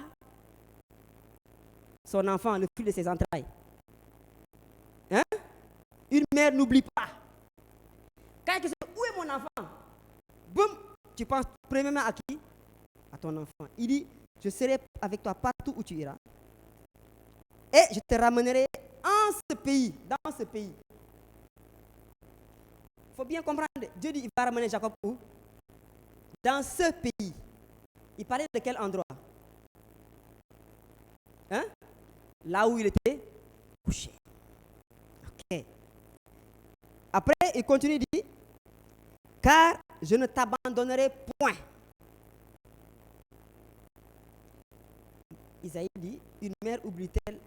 son enfant, le fruit de ses entrailles. Hein? Une mère n'oublie pas. Quand elle dit, où est mon enfant? Boum, tu penses premièrement à qui? À ton enfant. Il dit, je serai avec toi partout où tu iras. Et je te ramènerai en ce pays, dans ce pays. Il faut bien comprendre, Dieu dit, il va ramener Jacob où? Dans ce pays. Il parlait de quel endroit? Hein? Là où il était couché. Ok. Après, il continue, il dit, car je ne t'abandonnerai point. Isaïe dit, une mère oublie-t-elle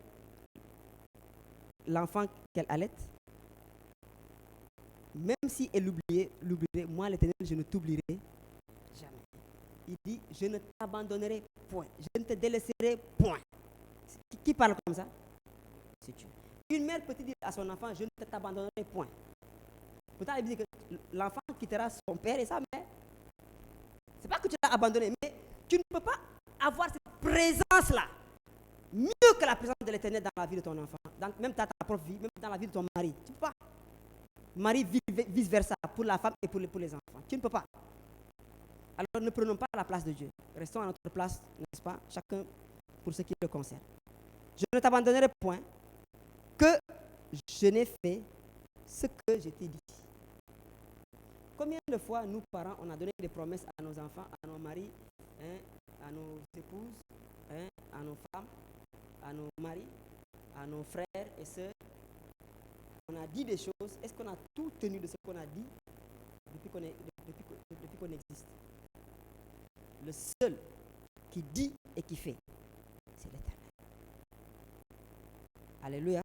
l'enfant qu'elle allait? Même si elle l'oublierait, moi l'Éternel, je ne t'oublierai jamais. Il dit, je ne t'abandonnerai point. Je ne te délaisserai point. Qui parle comme ça? C'est Dieu. Une mère peut dire à son enfant, je ne t'abandonnerai point. Pourtant, elle dit que l'enfant quittera son père et sa mère. C'est pas que tu l'as abandonné, mais tu ne peux pas avoir cette présence-là. Mieux que la présence de l'Éternel dans la vie de ton enfant. Même dans ta propre vie, même dans la vie de ton mari. Tu ne peux pas. Mari vice-versa pour la femme et pour les enfants. Tu ne peux pas. Alors ne prenons pas la place de Dieu. Restons à notre place, n'est-ce pas? Chacun pour ce qui le concerne. Je ne t'abandonnerai point que je n'ai fait ce que je t'ai dit. Combien de fois, nous, parents, on a donné des promesses à nos enfants, à nos maris, hein, à nos épouses, hein, à nos femmes, à nos maris, à nos frères et sœurs. On a dit des choses. Est-ce qu'on a tout tenu de ce qu'on a dit depuis qu'on existe? Le seul qui dit et qui fait, c'est l'Éternel. Alléluia.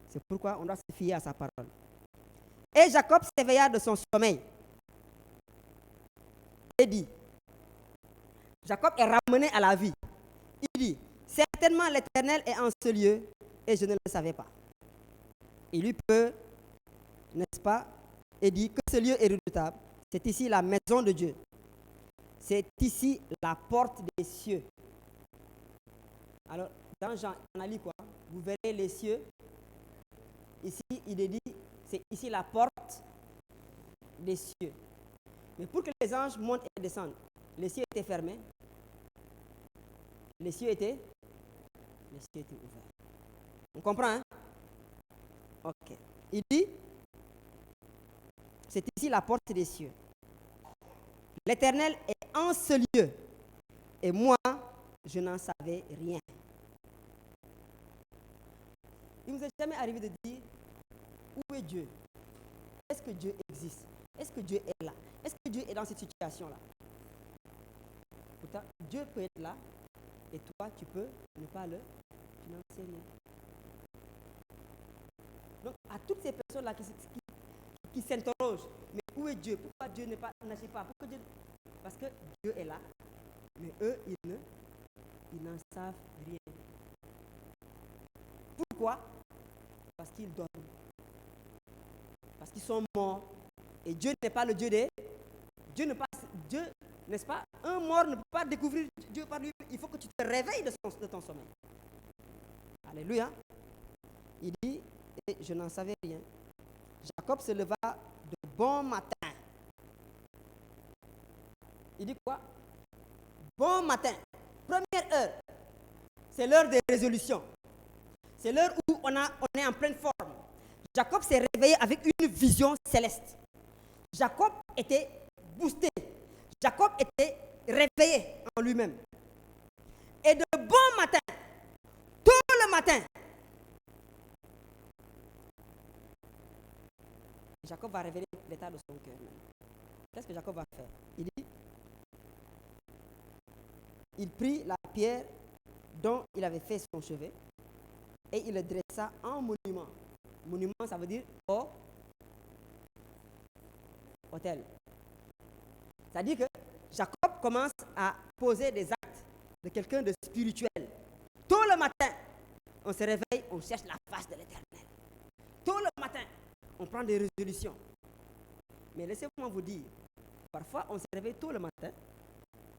C'est pourquoi on doit se fier à sa parole. Et Jacob s'éveilla de son sommeil et dit, Jacob est ramené à la vie. Il dit, certainement l'Éternel est en ce lieu et je ne le savais pas. Il lui peut, n'est-ce pas, et dit que ce lieu est redoutable. C'est ici la maison de Dieu. C'est ici la porte des cieux. Alors, dans Jean, on a lu quoi? Vous verrez les cieux. Ici, il est dit, c'est ici la porte des cieux. Mais pour que les anges montent et descendent, les cieux étaient fermés. les cieux étaient ouverts. On comprend, hein? Ok. Il dit, c'est ici la porte des cieux. L'Éternel est en ce lieu, et moi, je n'en savais rien. Il ne vous est jamais arrivé de dire, où est Dieu? Est-ce que Dieu existe? Est-ce que Dieu est là? Est-ce que Dieu est dans cette situation-là? Pourtant, Dieu peut être là, et toi, tu peux ne pas tu n'en sais rien. Donc, à toutes ces personnes-là qui s'interrogent, mais où est Dieu? Pourquoi Dieu n'agit pas? Parce que Dieu est là, mais eux, ils n'en savent rien. Pourquoi? Parce qu'ils dorment. Parce qu'ils sont morts. Et Dieu n'est pas le Dieu des... Dieu, n'est-ce pas? Un mort ne peut pas découvrir Dieu par lui. Il faut que tu te réveilles de ton sommeil. Alléluia. Il dit, et je n'en savais rien. Jacob se leva de bon matin. Il dit quoi? Bon matin. Première heure. C'est l'heure des résolutions. C'est l'heure où on est en pleine forme. Jacob s'est réveillé avec une vision céleste. Jacob était boosté. Jacob était réveillé en lui-même. Et de bon matin, tout le matin, Jacob va révéler l'état de son cœur. Qu'est-ce que Jacob va faire? Il dit, il prit la pierre dont il avait fait son chevet et il le dressa en monument. Monument, ça veut dire hôtel. C'est-à-dire que Jacob commence à poser des actes de quelqu'un de spirituel. Tout le matin, on se réveille, on cherche la face de l'Éternel. Tout le matin, on prend des résolutions. Mais laissez-moi vous dire, parfois on se réveille tôt le matin,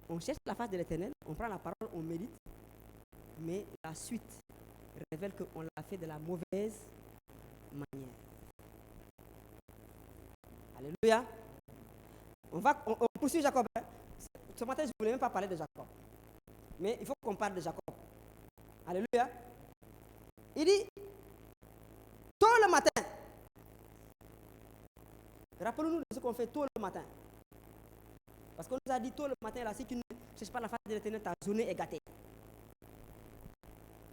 on cherche la face de l'Éternel, on prend la parole, on médite, mais la suite révèle qu'on l'a fait de la mauvaise manière. Alléluia. On poursuit Jacob. Ce matin, je ne voulais même pas parler de Jacob. Mais il faut qu'on parle de Jacob. Alléluia. Il dit, tôt le matin, rappelons-nous de ce qu'on fait tôt le matin. Parce qu'on nous a dit tôt le matin, là, si tu ne cherches pas la face de l'Éternel, ta journée est gâtée.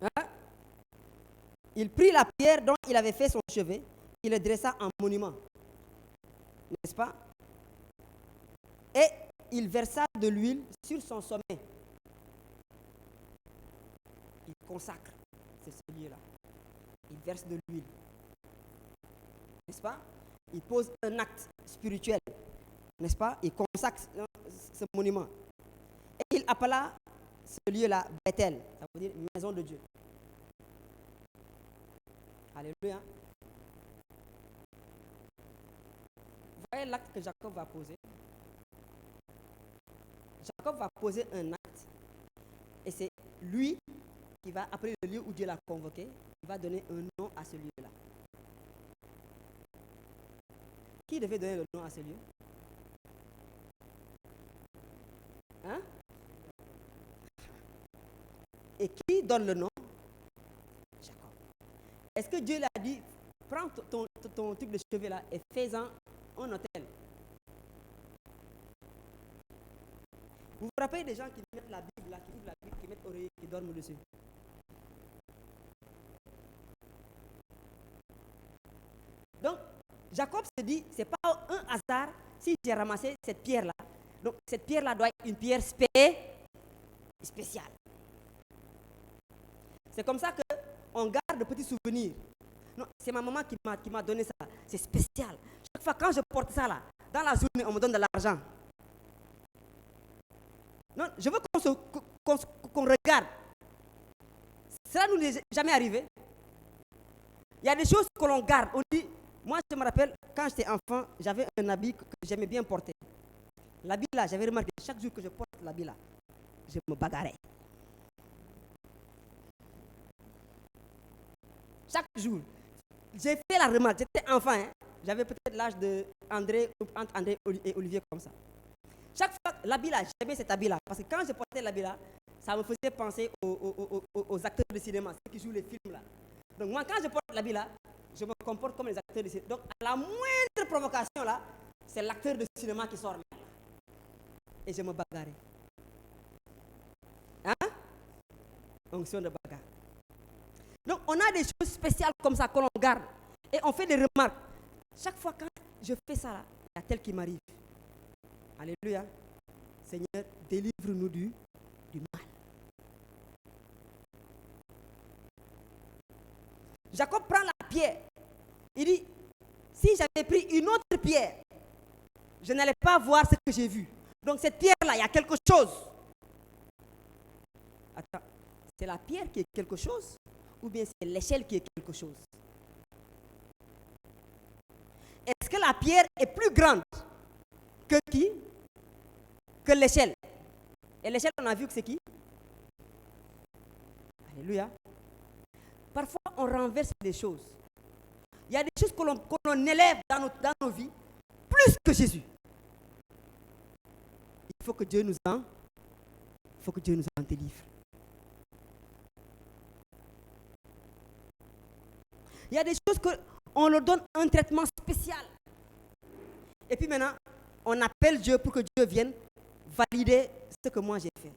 Hein? Il prit la pierre dont il avait fait son chevet, il le dressa en monument. N'est-ce pas? Et il versa de l'huile sur son sommet. Il consacre, c'est ce lieu-là. Il verse de l'huile. N'est-ce pas? Il pose un acte spirituel. N'est-ce pas? Il consacre ce monument. Et il appela ce lieu-là Bethel. Ça veut dire maison de Dieu. Alléluia. Vous voyez l'acte que Jacob va poser? Jacob va poser un acte et c'est lui qui va, après le lieu où Dieu l'a convoqué, il va donner un nom à ce lieu-là. Qui devait donner le nom à ce lieu? Hein? Et qui donne le nom? Jacob. Est-ce que Dieu l'a dit, prends ton truc de chevet là et fais-en un hôtel? Vous vous rappelez des gens qui mettent la Bible là, qui ouvrent la Bible, qui mettent oreiller, qui dorment dessus? Donc, Jacob se dit, c'est pas un hasard si j'ai ramassé cette pierre-là. Donc, cette pierre-là doit être une pierre spéciale. C'est comme ça qu'on garde de petits souvenirs. Non, c'est ma maman qui m'a donné ça. C'est spécial. Chaque fois quand je porte ça là, dans la journée, on me donne de l'argent. Non, je veux qu'on regarde. Cela ne nous est jamais arrivé. Il y a des choses que l'on garde. On dit, moi je me rappelle, quand j'étais enfant, j'avais un habit que j'aimais bien porter. L'habit là, j'avais remarqué, chaque jour que je porte l'habit là, je me bagarrais. Chaque jour. J'ai fait la remarque, j'étais enfant, hein. J'avais peut-être l'âge entre André et Olivier comme ça. Chaque fois, l'habit là, j'aimais cet habit là. Parce que quand je portais l'habit là, ça me faisait penser aux acteurs de cinéma, ceux qui jouent les films là. Donc moi, quand je porte l'habit là, je me comporte comme les acteurs de cinéma. Donc à la moindre provocation là, c'est l'acteur de cinéma qui sort là. Et je me bagarre. Hein? Onction de bagarre. Donc on a des choses spéciales comme ça que l'on garde. Et on fait des remarques. Chaque fois quand je fais ça là, il y a tel qui m'arrive. Alléluia. Seigneur, délivre-nous du mal. Jacob prend la pierre. Il dit, si j'avais pris une autre pierre, je n'allais pas voir ce que j'ai vu. Donc cette pierre-là, il y a quelque chose. Attends, c'est la pierre qui est quelque chose ou bien c'est l'échelle qui est quelque chose? Est-ce que la pierre est plus grande que qui? Que l'échelle. Et l'échelle, on a vu que c'est qui? Alléluia. Parfois, on renverse les choses. Il y a des choses que l'on élève dans nos vies plus que Jésus. Il faut que Dieu nous en délivre. Il y a des choses qu'on leur donne un traitement spécial. Et puis maintenant, on appelle Dieu pour que Dieu vienne valider ce que moi j'ai fait.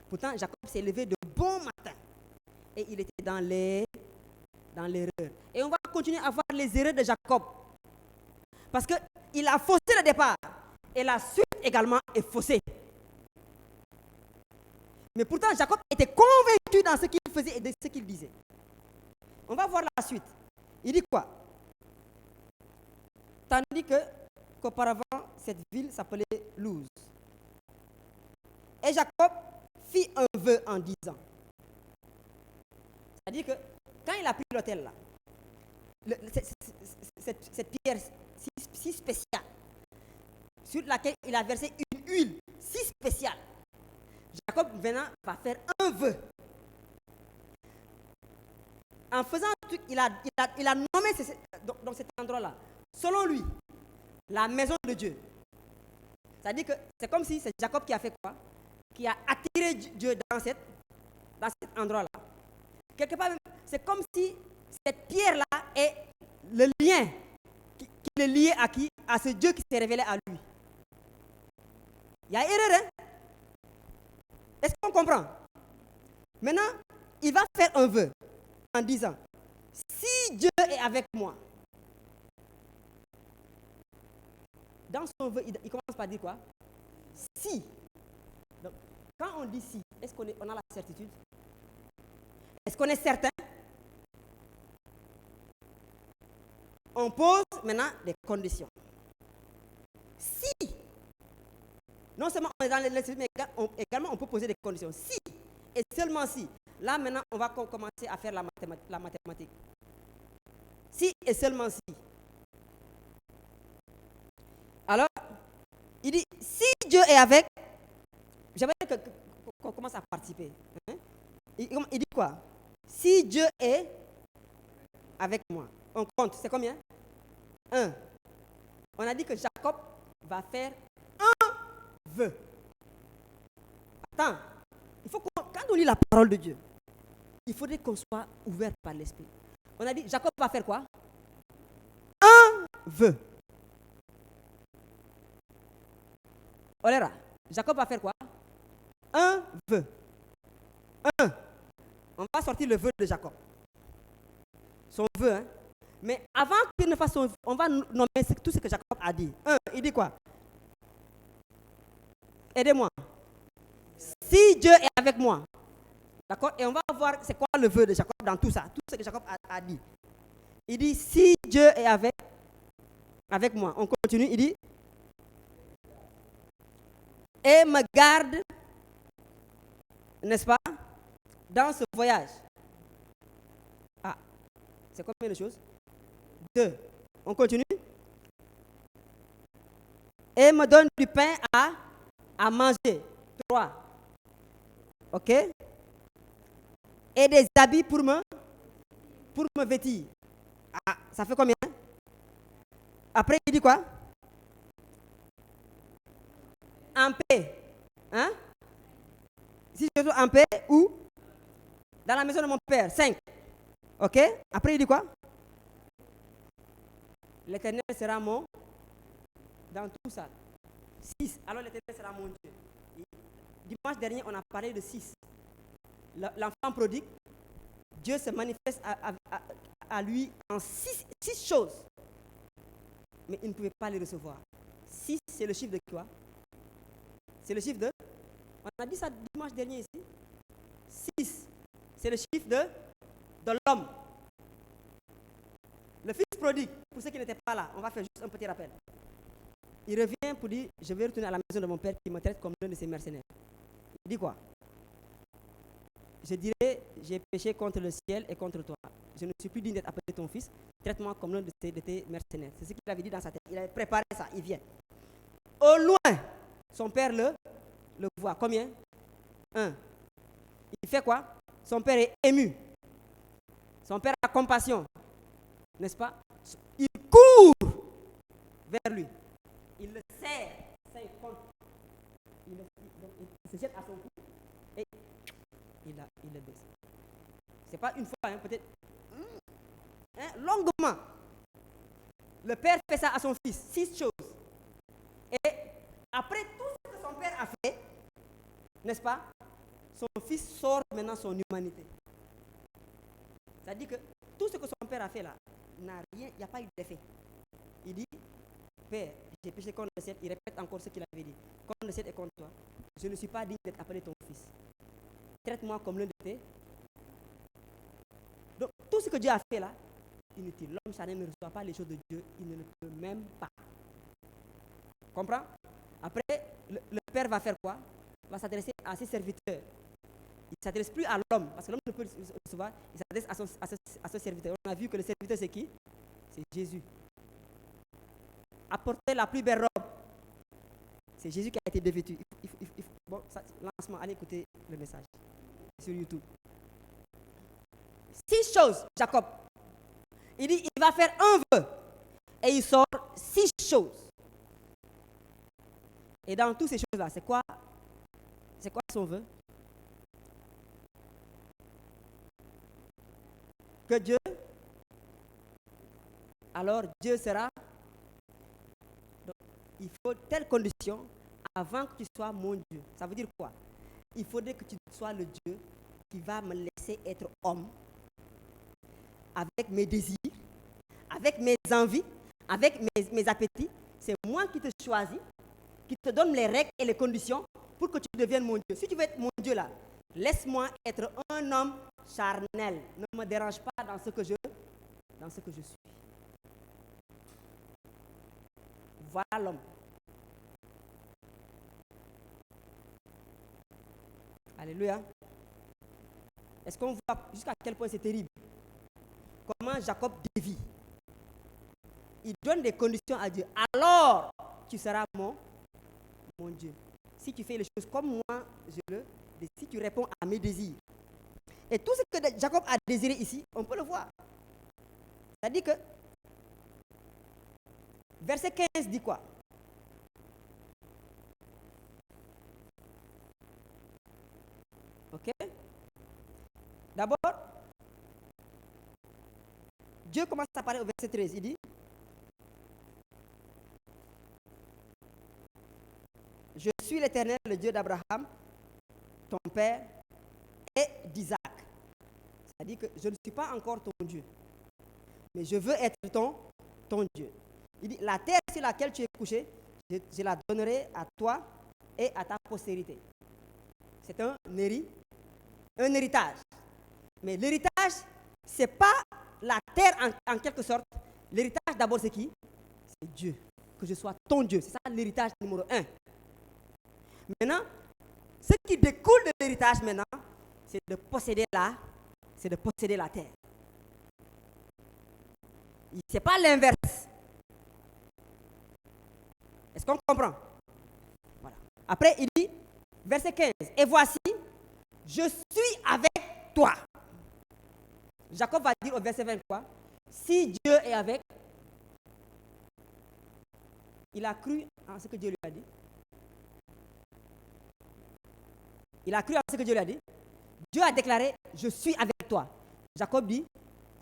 Pourtant, Jacob s'est levé de bon matin. Et il était dans l'erreur. Et on va continuer à voir les erreurs de Jacob. Parce qu'il a faussé le départ. Et la suite également est faussée. Mais pourtant, Jacob était convaincu dans ce qu'il faisait et de ce qu'il disait. On va voir la suite. Il dit quoi? Tandis qu'auparavant, cette ville s'appelait Luz. Et Jacob fit un vœu en disant. C'est-à-dire que quand il a pris l'autel là, cette pierre si spéciale, sur laquelle il a versé une huile si spéciale, Jacob maintenant va faire un vœu. En faisant un truc, il a nommé dans cet endroit-là, selon lui, la maison de Dieu. C'est-à-dire que c'est comme si c'est Jacob qui a fait quoi? Qui a attiré Dieu dans cet endroit-là. Quelque part, c'est comme si cette pierre-là est le lien qui est lié à qui? À ce Dieu qui s'est révélé à lui. Il y a erreur, hein? Est-ce qu'on comprend? Maintenant, il va faire un vœu en disant, si Dieu est avec moi. Dans son vœu, il commence par dire quoi? Si. Donc, quand on dit si, est-ce qu'on a la certitude? Est-ce qu'on est certain? On pose maintenant des conditions. Si, non seulement on est dans l'esprit, mais également on peut poser des conditions. Si, et seulement si. Là maintenant, on va commencer à faire la mathématique. Si et seulement si. Alors, il dit, si Dieu est avec, j'aimerais qu'on commence à participer. Hein? Il dit quoi? Si Dieu est avec moi. On compte, c'est combien? 1. On a dit que Jacob va faire un vœu. Attends, il faut quand on lit la parole de Dieu, il faudrait qu'on soit ouvert par l'esprit. On a dit, Jacob va faire quoi? Un vœu. Olera, Jacob va faire quoi? Un vœu. On va sortir le vœu de Jacob. Son vœu, hein? Mais avant qu'il ne fasse son vœu, on va nommer tout ce que Jacob a dit. Il dit quoi? Aidez-moi. Si Dieu est avec moi. D'accord? Et on va voir c'est quoi le vœu de Jacob dans tout ça. Tout ce que Jacob a dit. Il dit, si Dieu est avec moi. On continue, il dit, et me garde, n'est-ce pas, dans ce voyage. Ah, c'est combien de choses? 2. On continue. Et me donne du pain à manger. 3. Ok? Et des habits pour me vêtir. Ah, ça fait combien? Après, il dit quoi? En paix. Hein? Si je suis en paix, où? Dans la maison de mon père. 5. Ok? Après, il dit quoi? L'Éternel sera mon... Dans tout ça. 6. Alors l'Éternel sera mon Dieu. Et dimanche dernier, on a parlé de 6. L'enfant prodigue, Dieu se manifeste à lui en 6 choses. Mais il ne pouvait pas les recevoir. 6, c'est le chiffre de quoi? C'est le chiffre de... On a dit ça dimanche dernier ici. 6, c'est le chiffre de l'homme. Le fils prodigue, pour ceux qui n'étaient pas là, on va faire juste un petit rappel. Il revient pour dire, je vais retourner à la maison de mon père qui me traite comme l'un de ses mercenaires. Il dit quoi? Je dirais, j'ai péché contre le ciel et contre toi. Je ne suis plus digne d'être appelé ton fils. Traite-moi comme l'un de tes mercenaires. C'est ce qu'il avait dit dans sa tête. Il avait préparé ça, il vient. Au loin, son père le voit. Combien? 1. Il fait quoi? Son père est ému. Son père a compassion. N'est-ce pas? Il court vers lui. Il le serre. 5 contre. Il se jette à son cou et il le baisse. C'est pas une fois, hein, peut-être longuement. Le père fait ça à son fils. 6 choses. Et après tout ce que son père a fait, n'est-ce pas? Son fils sort maintenant son humanité. C'est-à-dire que tout ce que son père a fait là, n'a rien, il n'y a pas eu d'effet. Il dit, Père, j'ai péché contre le ciel. Il répète encore ce qu'il avait dit. Contre le ciel et contre toi. Je ne suis pas digne d'être appelé ton fils. Traite-moi comme l'un de tes. Donc, tout ce que Dieu a fait là, inutile. L'homme charnel ne reçoit pas les choses de Dieu. Il ne le peut même pas. Comprends? Après, le père va faire quoi? Il va s'adresser à ses serviteurs. Il ne s'adresse plus à l'homme, parce que l'homme ne peut recevoir. Il s'adresse à son serviteur. On a vu que le serviteur, c'est qui? C'est Jésus. Apportez la plus belle robe. C'est Jésus qui a été dévêtu. Bon, lancement, allez écouter le message sur YouTube. 6 choses, Jacob. Il dit, il va faire un vœu. Et il sort 6 choses. Et dans toutes ces choses-là, c'est quoi son vœu? Que Dieu, alors Dieu sera. Donc, il faut telle condition avant que tu sois mon Dieu. Ça veut dire quoi? Il faudrait que tu sois le Dieu qui va me laisser être homme avec mes désirs, avec mes envies, avec mes appétits. C'est moi qui te choisis, qui te donne les règles et les conditions pour que tu deviennes mon Dieu. Si tu veux être mon Dieu là, laisse-moi être un homme charnel. Ne me dérange pas dans ce que je suis. Voilà l'homme. Alléluia. Est-ce qu'on voit jusqu'à quel point c'est terrible? Comment Jacob dévie. Il donne des conditions à Dieu. Alors, tu seras mon Dieu. Si tu fais les choses comme moi, si tu réponds à mes désirs. Et tout ce que Jacob a désiré ici, on peut le voir. C'est-à-dire que, verset 15 dit quoi? Ok? D'abord, Dieu commence à parler au verset 13. Il dit, je suis l'Éternel, le Dieu d'Abraham, ton père, et d'Isaac. C'est-à-dire que je ne suis pas encore ton Dieu, mais je veux être ton Dieu. Il dit, la terre sur laquelle tu es couché, je la donnerai à toi et à ta postérité. C'est un héritage. Mais l'héritage, ce n'est pas la terre en quelque sorte. L'héritage d'abord c'est qui? C'est Dieu. Que je sois ton Dieu. C'est ça l'héritage numéro 1. Maintenant, ce qui découle de l'héritage maintenant, c'est de posséder la terre. Ce n'est pas l'inverse. Est-ce qu'on comprend? Voilà. Après, il dit, verset 15, et voici, je suis avec toi. Jacob va dire au verset 20 quoi? Si Dieu est avec, il a cru en ce que Dieu lui a dit. Il a cru à ce que Dieu lui a dit. Dieu a déclaré, je suis avec toi. Jacob dit,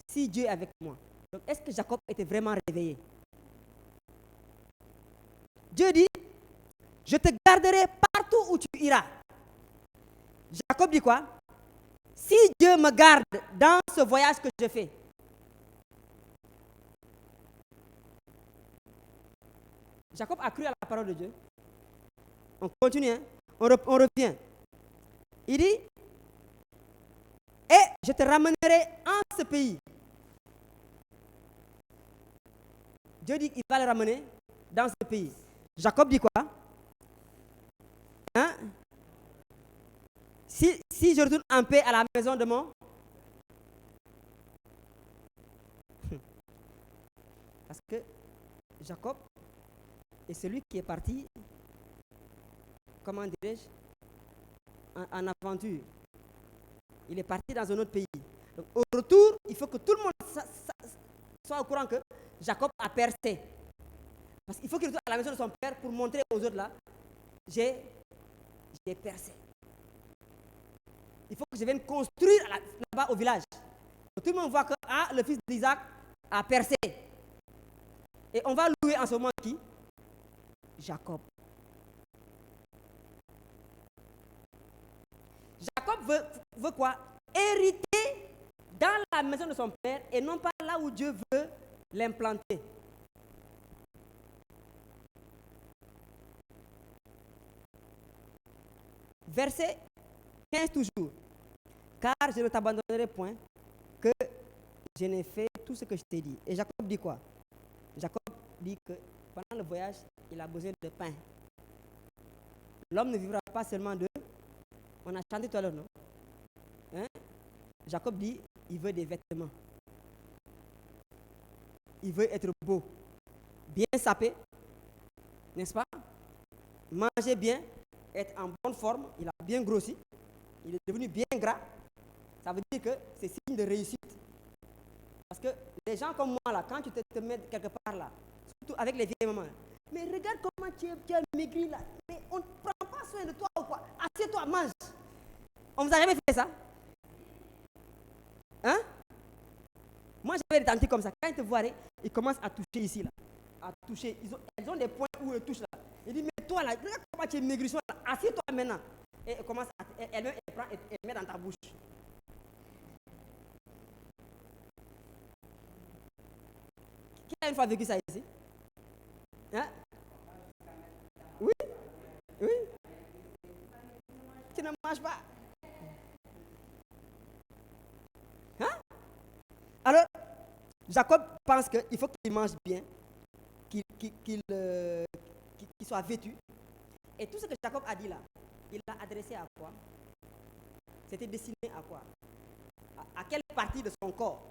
si Dieu est avec moi. Donc, est-ce que Jacob était vraiment réveillé? Dieu dit, je te garderai partout où tu iras. Jacob dit quoi? Si Dieu me garde dans ce voyage que je fais, Jacob a cru à la parole de Dieu. On continue, hein? On revient. Il dit, et je te ramènerai en ce pays. Dieu dit qu'il va le ramener dans ce pays. Jacob dit quoi? Hein? Si je retourne en paix à la maison de mon... Parce que Jacob est celui qui est parti, comment dirais-je, en aventure. Il est parti dans un autre pays. Donc, au retour, il faut que tout le monde soit au courant que Jacob a percé. Parce qu'il faut qu'il retourne à la maison de son père pour montrer aux autres là, j'ai percé. Il faut que je vienne construire là-bas au village. Que tout le monde voit que le fils d'Isaac a percé. Et on va louer en ce moment qui? Jacob. Jacob veut quoi? Hériter dans la maison de son père et non pas là où Dieu veut l'implanter. Verset 15 toujours. Car je ne t'abandonnerai point que je n'ai fait tout ce que je t'ai dit. Et Jacob dit quoi? Jacob dit que pendant le voyage, il a besoin de pain. L'homme ne vivra pas seulement de... On a chanté tout à l'heure, non? Hein? Jacob dit, il veut des vêtements. Il veut être beau, bien sapé, n'est-ce pas? Manger bien, être en bonne forme, il a bien grossi, il est devenu bien gras. Ça veut dire que c'est signe de réussite. Parce que les gens comme moi, là, quand tu te mets quelque part là, surtout avec les vieilles mamans, mais regarde comment tu as maigri là, mais on ne prend pas soin de toi ou quoi? Assieds-toi, mange. On vous a jamais fait ça? Hein? Moi, j'avais des tantes comme ça. Quand ils te voient, ils commencent à toucher ici, là. À toucher. Elles ont des points où elles touchent là. Ils disent, mais toi là, regarde comment tu es maigrichon là. Assieds-toi maintenant. Et elle commence à, elle prend et elle met dans ta bouche. Qui a une fois vécu ça ici? Hein? Oui? Oui? Tu ne manges pas? Hein? Alors, Jacob pense qu'il faut qu'il mange bien, qu'il soit vêtu. Et tout ce que Jacob a dit là, il l'a adressé à quoi? C'était destiné à quoi? À quelle partie de son corps?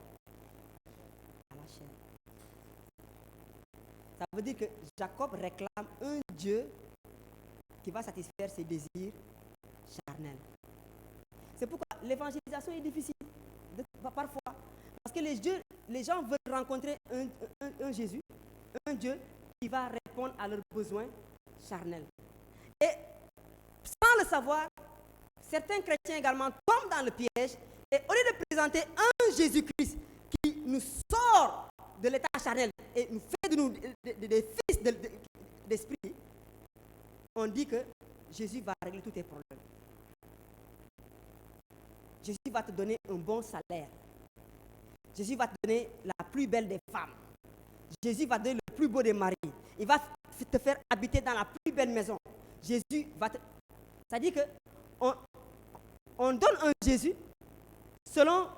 À la chair. Ça veut dire que Jacob réclame un Dieu qui va satisfaire ses désirs charnels. C'est pourquoi l'évangélisation est difficile, parfois. Parce que les gens veulent rencontrer un Jésus, un Dieu qui va répondre à leurs besoins charnels. Et sans le savoir, certains chrétiens également tombent dans le piège et au lieu de présenter un Jésus-Christ qui nous sort de l'état charnel et nous fait de nous des fils d'esprit, on dit que Jésus va régler tous tes problèmes. Jésus va te donner un bon salaire. Jésus va te donner la plus belle des femmes. Jésus va te donner le plus beau des maris. Il va te faire habiter dans la plus belle maison. Jésus va te... C'est-à-dire qu'on donne un Jésus selon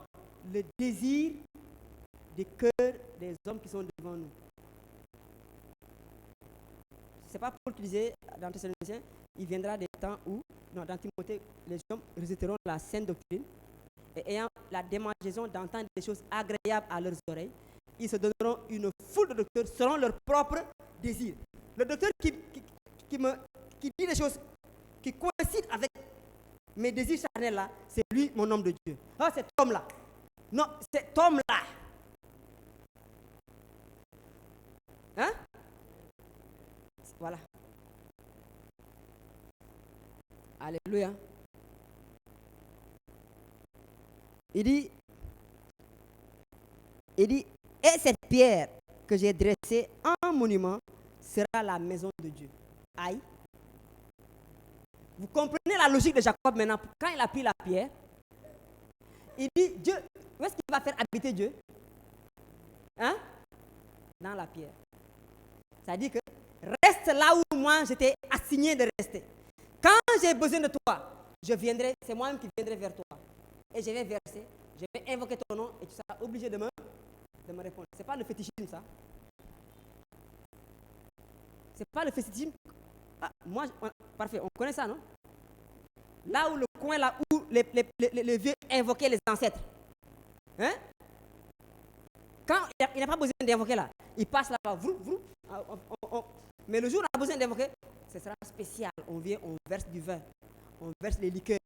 le désir des cœurs des hommes qui sont devant nous. Ce n'est pas Paul qui disait dans Thessaloniciens, il viendra des temps où, non, dans Timothée, les hommes rejetteront la saine doctrine et ayant la démangeaison d'entendre des choses agréables à leurs oreilles, ils se donneront une foule de docteurs selon leur propre désir. Le docteur qui dit des choses qui coïncident avec mes désirs charnels là, c'est lui mon homme de Dieu. Ah, cet homme-là. Non, cet homme-là. Hein? Voilà. Alléluia. il dit, et cette pierre que j'ai dressée en monument sera la maison de Dieu. Aïe. Vous comprenez la logique de Jacob maintenant. Quand il a pris la pierre, il dit, Dieu, où est-ce qu'il va faire habiter Dieu? Hein? Dans la pierre. Ça dit que reste là où moi j'étais assigné de rester. Quand j'ai besoin de toi, je viendrai, c'est moi-même qui viendrai vers toi. Et je vais verser, je vais invoquer ton nom et tu seras obligé de me répondre. C'est pas le fétichisme ça. C'est pas le fétichisme. Ah, moi, parfait, on connaît ça, non? Là où le coin, là où les vieux invoquaient les ancêtres. Hein? Quand il n'a pas besoin d'invoquer là, il passe là-bas. Mais le jour où on a besoin d'invoquer, ce sera spécial. On vient, on verse du vin, on verse les liqueurs,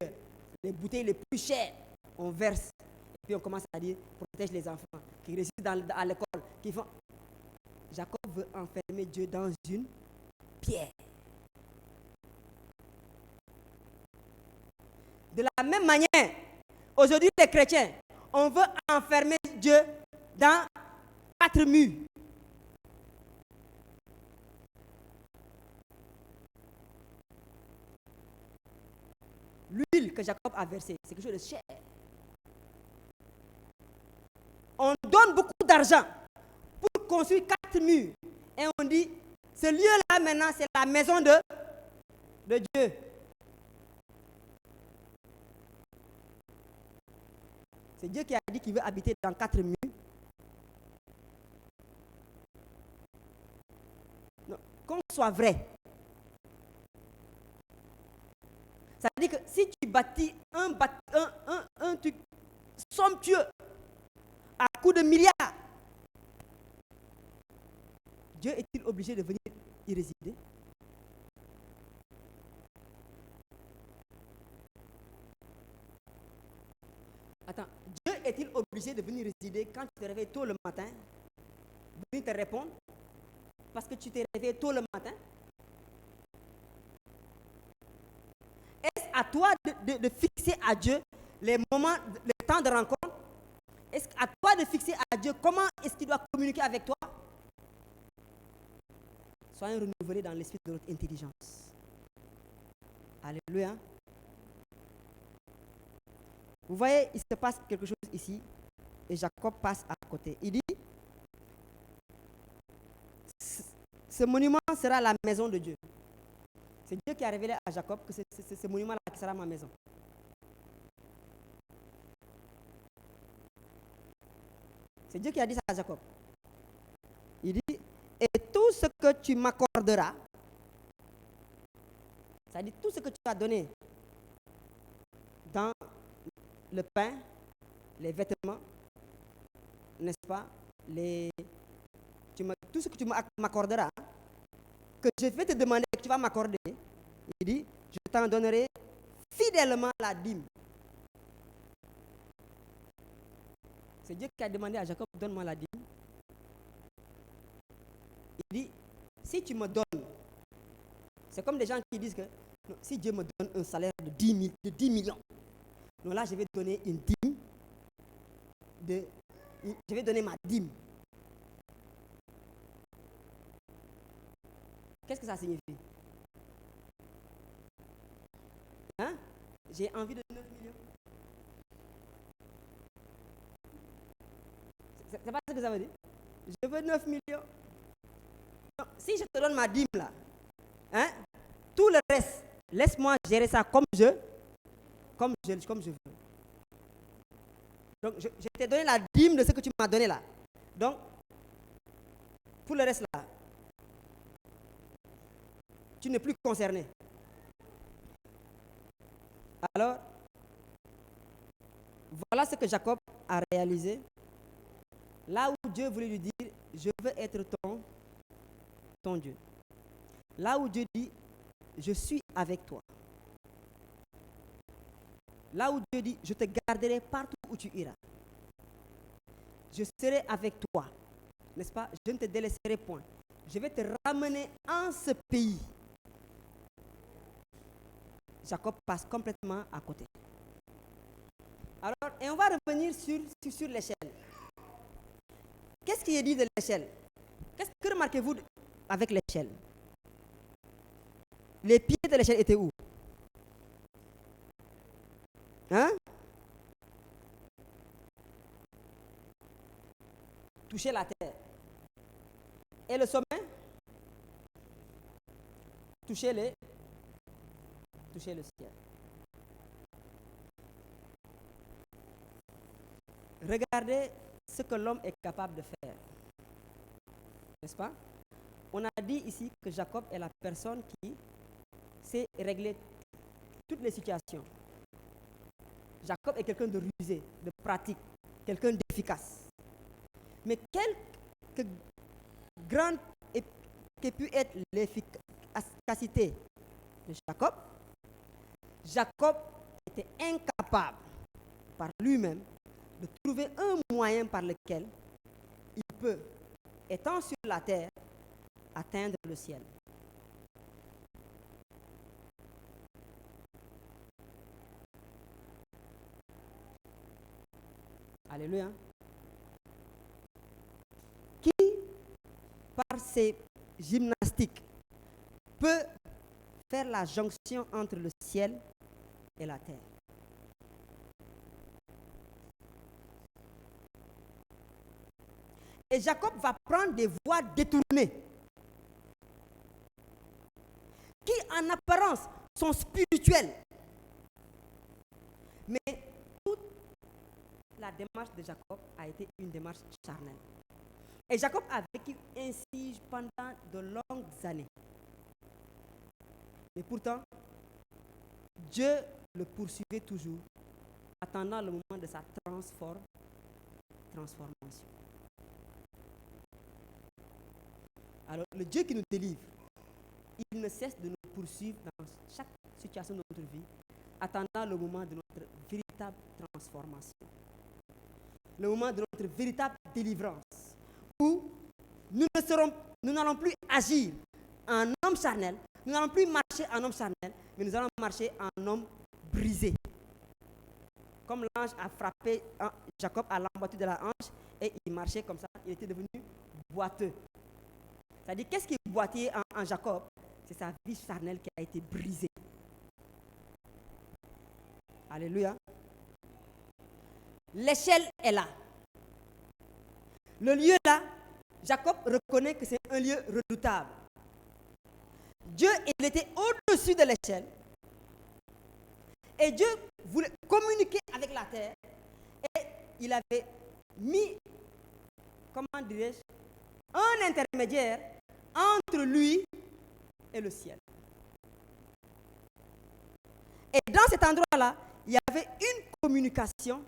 les bouteilles les plus chères, on verse. Et puis on commence à dire, protège les enfants qui résident à l'école, qui font. Jacob veut enfermer Dieu dans une pierre. De la même manière, aujourd'hui les chrétiens, on veut enfermer Dieu dans 4 murs. L'huile que Jacob a versée, c'est quelque chose de cher. On donne beaucoup d'argent pour construire 4 murs. Et on dit, ce lieu-là maintenant, c'est la maison de Dieu. C'est Dieu qui a dit qu'il veut habiter dans 4 murs. Non, qu'on soit vrai. Ça veut dire que si tu bâtis un truc somptueux à coups de milliards, Dieu est-il obligé de venir y résider? Attends, Dieu est-il obligé de venir résider quand tu te réveilles tôt le matin, venir te répondre parce que tu t'es réveillé tôt le matin? Est-ce à toi de fixer à Dieu les moments, le temps de rencontre? Est-ce à toi de fixer à Dieu comment est-ce qu'il doit communiquer avec toi? Soyons renouvelés dans l'esprit de notre intelligence. Alléluia. Vous voyez, il se passe quelque chose ici et Jacob passe à côté. Il dit, ce monument sera la maison de Dieu. C'est Dieu qui a révélé à Jacob que c'est ce monument-là qui sera ma maison. C'est Dieu qui a dit ça à Jacob. Il dit, et tout ce que tu m'accorderas, c'est-à-dire tout ce que tu as donné dans le pain, les vêtements, n'est-ce pas, tout ce que tu m'accorderas, que je vais te demander, que tu vas m'accorder, il dit, je t'en donnerai fidèlement la dîme. C'est Dieu qui a demandé à Jacob, donne-moi la dîme. Il dit, si tu me donnes, c'est comme des gens qui disent que non, si Dieu me donne un salaire de 10 millions, non, là je vais donner une dîme, je vais donner ma dîme. Qu'est-ce que ça signifie? Hein? J'ai envie de 9 millions. C'est pas ce que ça veut dire? Je veux 9 millions. Non, si je te donne ma dîme là, hein, tout le reste, laisse-moi gérer ça comme je veux. Donc, je t'ai donné la dîme de ce que tu m'as donné là. Donc, pour le reste là, tu n'es plus concerné. Alors, voilà ce que Jacob a réalisé. Là où Dieu voulait lui dire, je veux être ton Dieu. Là où Dieu dit, je suis avec toi. Là où Dieu dit, je te garderai partout où tu iras. Je serai avec toi. N'est-ce pas? Je ne te délaisserai point. Je vais te ramener en ce pays. Jacob passe complètement à côté. Alors, et on va revenir sur l'échelle. Qu'est-ce qui est dit de l'échelle? Que remarquez-vous avec l'échelle? Les pieds de l'échelle étaient où? Hein? Toucher la terre. Et le sommet? Toucher le ciel. Regardez ce que l'homme est capable de faire. N'est-ce pas? On a dit ici que Jacob est la personne qui sait régler toutes les situations. Jacob est quelqu'un de rusé, de pratique, quelqu'un d'efficace. Mais quelle grande qu'ait pu être l'efficacité de Jacob, Jacob était incapable par lui-même de trouver un moyen par lequel il peut, étant sur la terre, atteindre le ciel. Alléluia. Qui, par ses gymnastiques, peut faire la jonction entre le ciel et la terre? Et Jacob va prendre des voies détournées qui, en apparence, sont spirituelles. Mais toute la démarche de Jacob a été une démarche charnelle. Et Jacob a vécu ainsi pendant de longues années. Et pourtant, Dieu le poursuivait toujours, attendant le moment de sa transformation. Alors, le Dieu qui nous délivre, il ne cesse de nous poursuivre dans chaque situation de notre vie, attendant le moment de notre véritable transformation. Le moment de notre véritable délivrance, où nous n'allons plus agir en homme charnel, nous n'allons plus marcher en homme charnel, mais nous allons marcher en homme brisé. Comme l'ange a frappé Jacob à l'emboîture de la hanche, et il marchait comme ça, il était devenu boiteux. C'est-à-dire, qu'est-ce qui est boiteux en Jacob? C'est sa vie charnelle qui a été brisée. Alléluia. L'échelle est là. Le lieu là, Jacob reconnaît que c'est un lieu redoutable. Dieu, il était au-dessus de l'échelle. Et Dieu voulait communiquer avec la terre. Et il avait mis, comment dirais-je, un intermédiaire entre lui et le ciel. Et dans cet endroit-là, il y avait une communication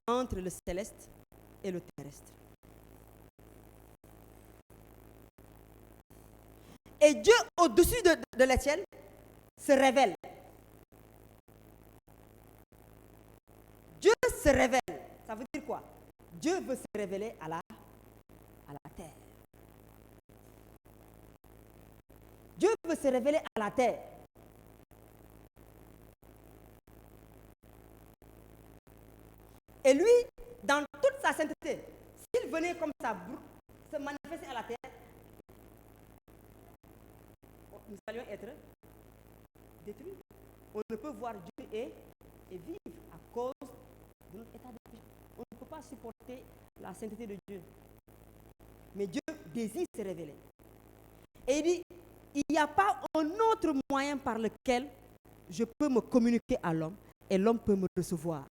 entre le céleste et le terrestre. Et Dieu, au-dessus de l'échelle, se révèle. Dieu se révèle. Ça veut dire quoi? Dieu veut se révéler à la terre. Dieu veut se révéler à la terre. Et lui, dans toute sa sainteté, s'il venait comme ça, se manifester à la terre, nous allions être détruits. On ne peut voir Dieu et vivre à cause de notre état de péché. On ne peut pas supporter la sainteté de Dieu. Mais Dieu désire se révéler. Et il dit, il n'y a pas un autre moyen par lequel je peux me communiquer à l'homme et l'homme peut me recevoir.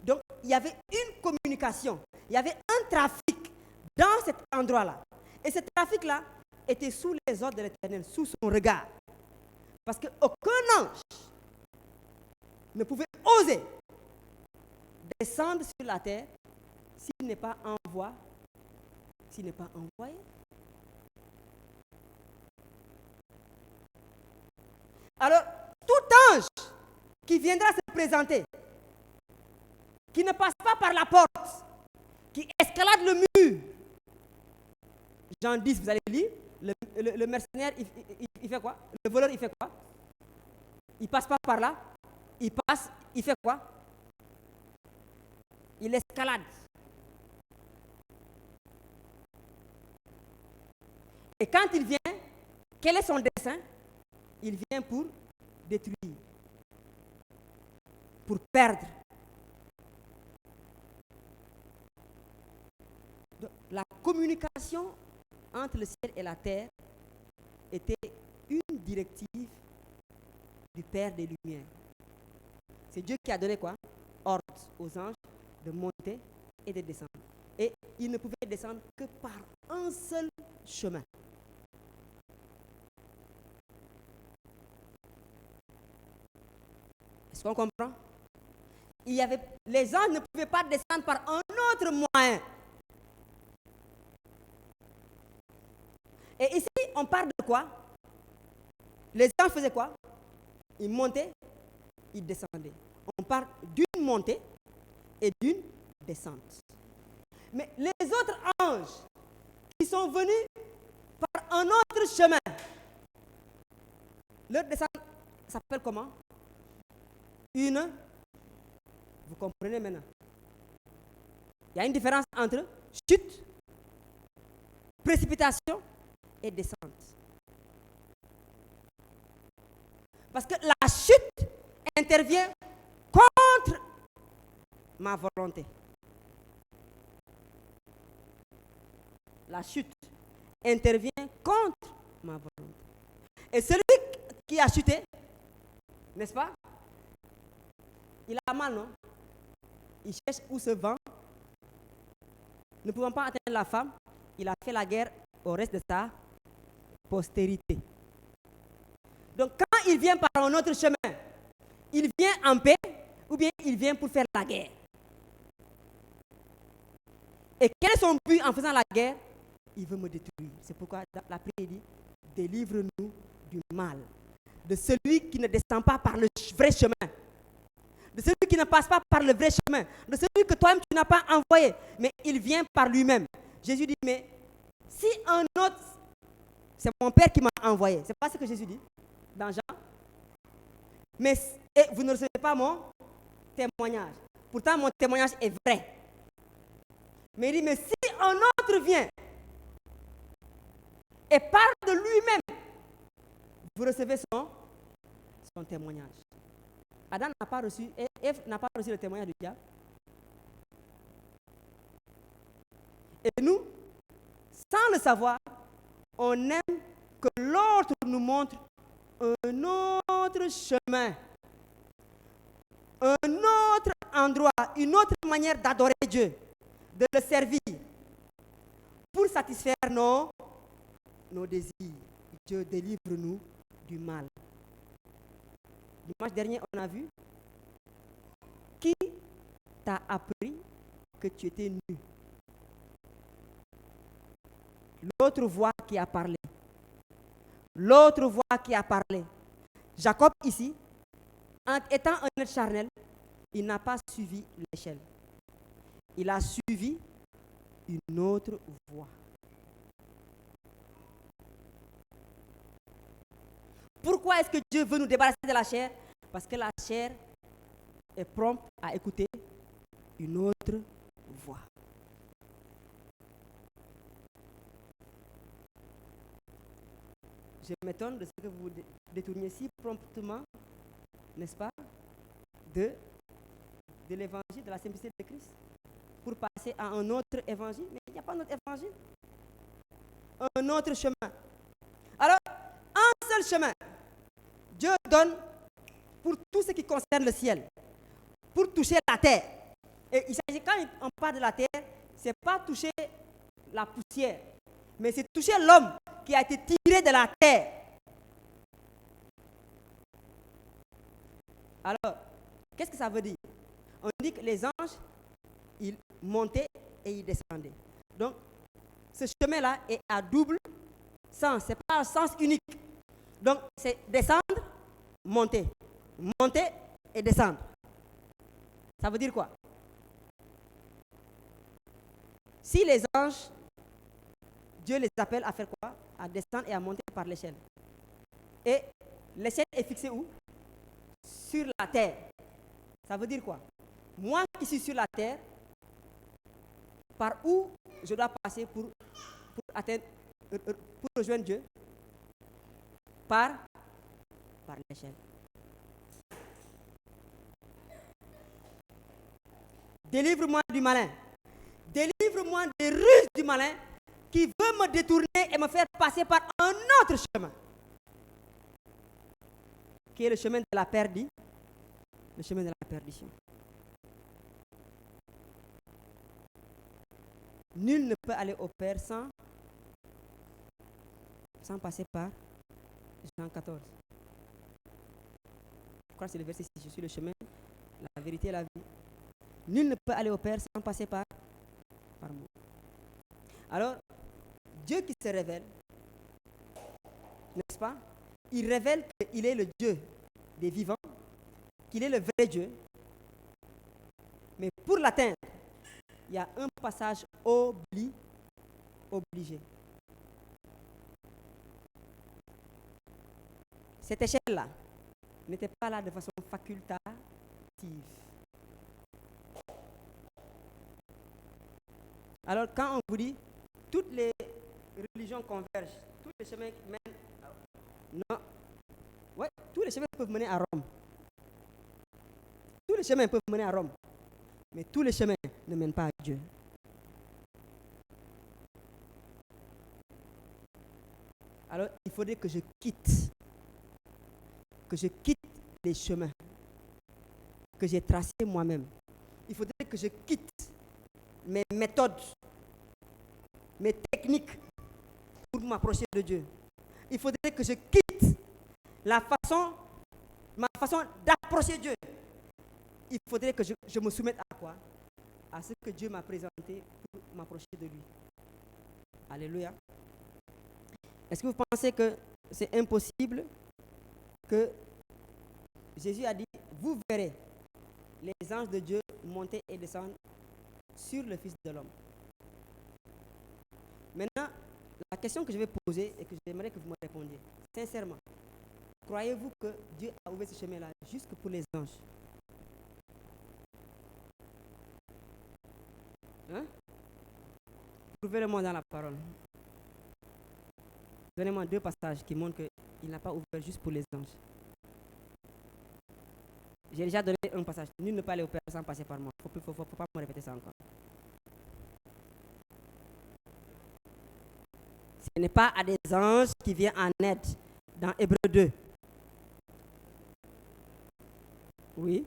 Donc, il y avait une communication, il y avait un trafic dans cet endroit-là. Et ce trafic-là était sous les ordres de l'Éternel, sous son regard. Parce qu'aucun ange ne pouvait oser descendre sur la terre s'il n'est pas envoyé. Alors, tout ange qui viendra se présenter, qui ne passe pas par la porte, qui escalade le mur. Jean 10, vous allez lire, le mercenaire, il fait quoi? Le voleur, il fait quoi? Il ne passe pas par là. il passe, il fait quoi? Il escalade. Et quand il vient, quel est son dessein? Il vient pour détruire, pour perdre. Donc, la communication entre le ciel et la terre était une directive du Père des Lumières. C'est Dieu qui a donné quoi? Ordre aux anges de monter et de descendre. Et ils ne pouvaient descendre que par un seul chemin. Est-ce qu'on comprend? Les anges ne pouvaient pas descendre par un autre moyen. Et ici, on parle de quoi? Les anges faisaient quoi? Ils montaient, ils descendaient. On parle d'une montée et d'une descente. Mais les autres anges qui sont venus par un autre chemin, leur descente s'appelle comment? Vous comprenez maintenant? Il y a une différence entre chute, précipitation et descente. Parce que la chute intervient contre ma volonté. La chute intervient contre ma volonté. Et celui qui a chuté, n'est-ce pas? Il a mal, non? Il cherche où se vend. Ne pouvant pas atteindre la femme, il a fait la guerre au reste de sa postérité. Donc quand il vient par un autre chemin, il vient en paix ou bien il vient pour faire la guerre. Et quel est son but en faisant la guerre? Il veut me détruire. C'est pourquoi la prière dit, délivre-nous du mal. De celui qui ne descend pas par le vrai chemin. De celui qui ne passe pas par le vrai chemin. De celui que toi-même tu n'as pas envoyé. Mais il vient par lui-même. Jésus dit, mais si un autre, c'est mon Père qui m'a envoyé. C'est pas ce que Jésus dit dans Jean. Mais vous ne recevez pas mon témoignage. Pourtant, mon témoignage est vrai. Mais il dit, mais si un autre vient et parle de lui-même, vous recevez son témoignage. Adam n'a pas reçu, Ève n'a pas reçu le témoignage du diable. Et nous, sans le savoir, on aime que l'autre nous montre un autre chemin, un autre endroit, une autre manière d'adorer Dieu, de le servir, pour satisfaire nos désirs. Dieu, délivre-nous du mal. Dimanche dernier, on a vu qui t'a appris que tu étais nu. L'autre voix qui a parlé. L'autre voix qui a parlé. Jacob ici, en étant un être charnel, il n'a pas suivi l'échelle. Il a suivi une autre voie. Pourquoi est-ce que Dieu veut nous débarrasser de la chair? Parce que la chair est prompte à écouter une autre voix. Je m'étonne de ce que vous détourniez si promptement, n'est-ce pas, de l'évangile, de la simplicité de Christ, pour passer à un autre évangile. Mais il n'y a pas d'autre évangile. Un autre chemin. Alors, un seul chemin. Dieu donne pour tout ce qui concerne le ciel, pour toucher la terre. Et il s'agit, quand on parle de la terre, ce n'est pas toucher la poussière, mais c'est toucher l'homme qui a été tiré de la terre. Alors, qu'est-ce que ça veut dire? On dit que les anges, ils montaient et ils descendaient. Donc, ce chemin-là est à double sens, ce n'est pas un sens unique. Donc, c'est descendre, monter. Monter et descendre. Ça veut dire quoi? Si les anges, Dieu les appelle à faire quoi? À descendre et à monter par l'échelle. Et l'échelle est fixée où? Sur la terre. Ça veut dire quoi? Moi qui suis sur la terre, par où je dois passer pour atteindre, pour rejoindre Dieu? Par l'échelle. Délivre-moi du malin. Délivre-moi des ruses du malin qui veut me détourner et me faire passer par un autre chemin. Qui est le chemin de la perdition. Le chemin de la perdition. Nul ne peut aller au Père sans passer par Jean 14. Je crois que c'est le verset 6. Je suis le chemin, la vérité et la vie. Nul ne peut aller au Père sans passer par moi. Alors, Dieu qui se révèle, n'est-ce pas? Il révèle qu'il est le Dieu des vivants, qu'il est le vrai Dieu. Mais pour l'atteindre, il y a un passage obligé. Cette échelle-là n'était pas là de façon facultative. Alors, quand on vous dit toutes les religions convergent, tous les chemins mènent. Non. Ouais, tous les chemins peuvent mener à Rome. Tous les chemins peuvent mener à Rome. Mais tous les chemins ne mènent pas à Dieu. Alors, il faudrait que je quitte les chemins que j'ai tracés moi-même. Il faudrait que je quitte mes méthodes, mes techniques pour m'approcher de Dieu. Il faudrait que je quitte ma façon d'approcher Dieu. Il faudrait que je me soumette à quoi? À ce que Dieu m'a présenté pour m'approcher de lui. Alléluia. Est-ce que vous pensez que c'est impossible que Jésus a dit, vous verrez les anges de Dieu monter et descendre sur le Fils de l'homme? Maintenant, la question que je vais poser et que j'aimerais que vous me répondiez, sincèrement, croyez-vous que Dieu a ouvert ce chemin-là jusque pour les anges? Hein? Prouvez-le-moi dans la parole. Donnez-moi 2 passages qui montrent qu'il n'a pas ouvert juste pour les anges. J'ai déjà donné un passage. Nul ne peut aller au Père sans passer par moi. Il ne faut pas me répéter ça encore. Ce n'est pas à des anges qui viennent en aide dans Hébreux 2. Oui.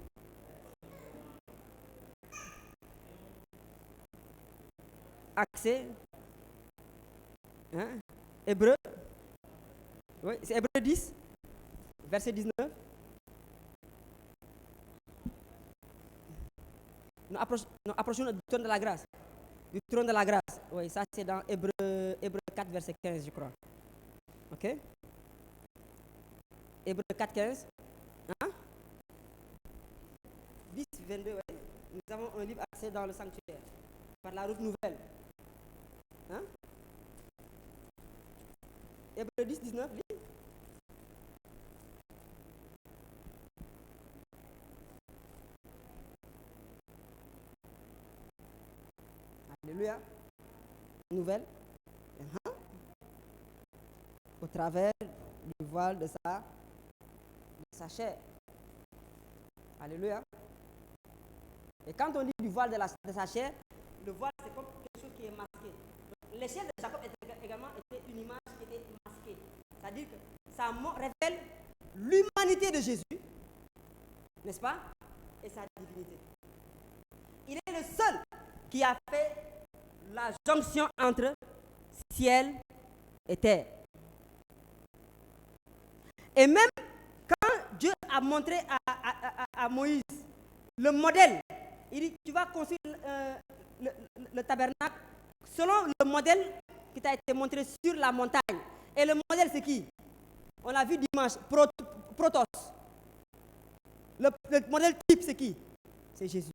Accès. Hein? Hébreux. Oui, c'est Hébreux 10, verset 19. Nous approchons du trône de la grâce. Du trône de la grâce. Oui, ça c'est dans Hébreux 4, verset 15, je crois. Ok? Hébreux 4, 15. Hein? 10, 22, oui. Nous avons un libre accès dans le sanctuaire. Par la route nouvelle. Hein? Hébreux 10, 19, lis. Alléluia. Nouvelle. Au travers du voile de sa chair. Alléluia. Et quand on dit du voile de sa chair, le voile c'est comme quelque chose qui est masqué. L'échelle de Jacob également était une image qui était masquée. C'est-à-dire que ça révèle l'humanité de Jésus, n'est-ce pas? Et sa divinité. Il est le seul qui a fait la jonction entre ciel et terre. Et même quand Dieu a montré à Moïse le modèle, il dit, tu vas construire le tabernacle selon le modèle qui t'a été montré sur la montagne. Et le modèle, c'est qui? On l'a vu dimanche, Protos. Le modèle type, c'est qui? C'est Jésus.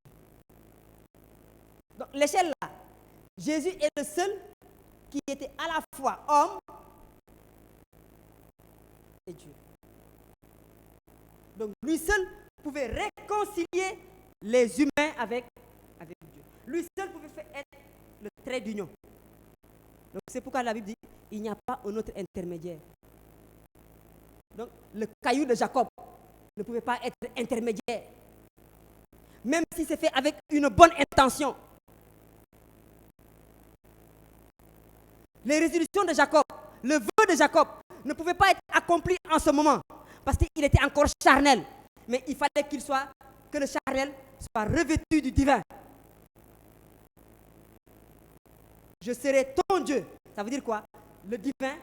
Donc, l'échelle là, Jésus est le seul qui était à la fois homme et Dieu. Donc, lui seul pouvait réconcilier les humains avec Dieu. Lui seul pouvait faire être le trait d'union. Donc c'est pourquoi la Bible dit, il n'y a pas un autre intermédiaire. Donc le caillou de Jacob ne pouvait pas être intermédiaire. Même si c'est fait avec une bonne intention. Les résolutions de Jacob, le vœu de Jacob ne pouvait pas être accompli en ce moment parce qu'il était encore charnel. Mais il fallait que le charnel soit revêtu du divin. Je serai ton Dieu. Ça veut dire quoi? Le divin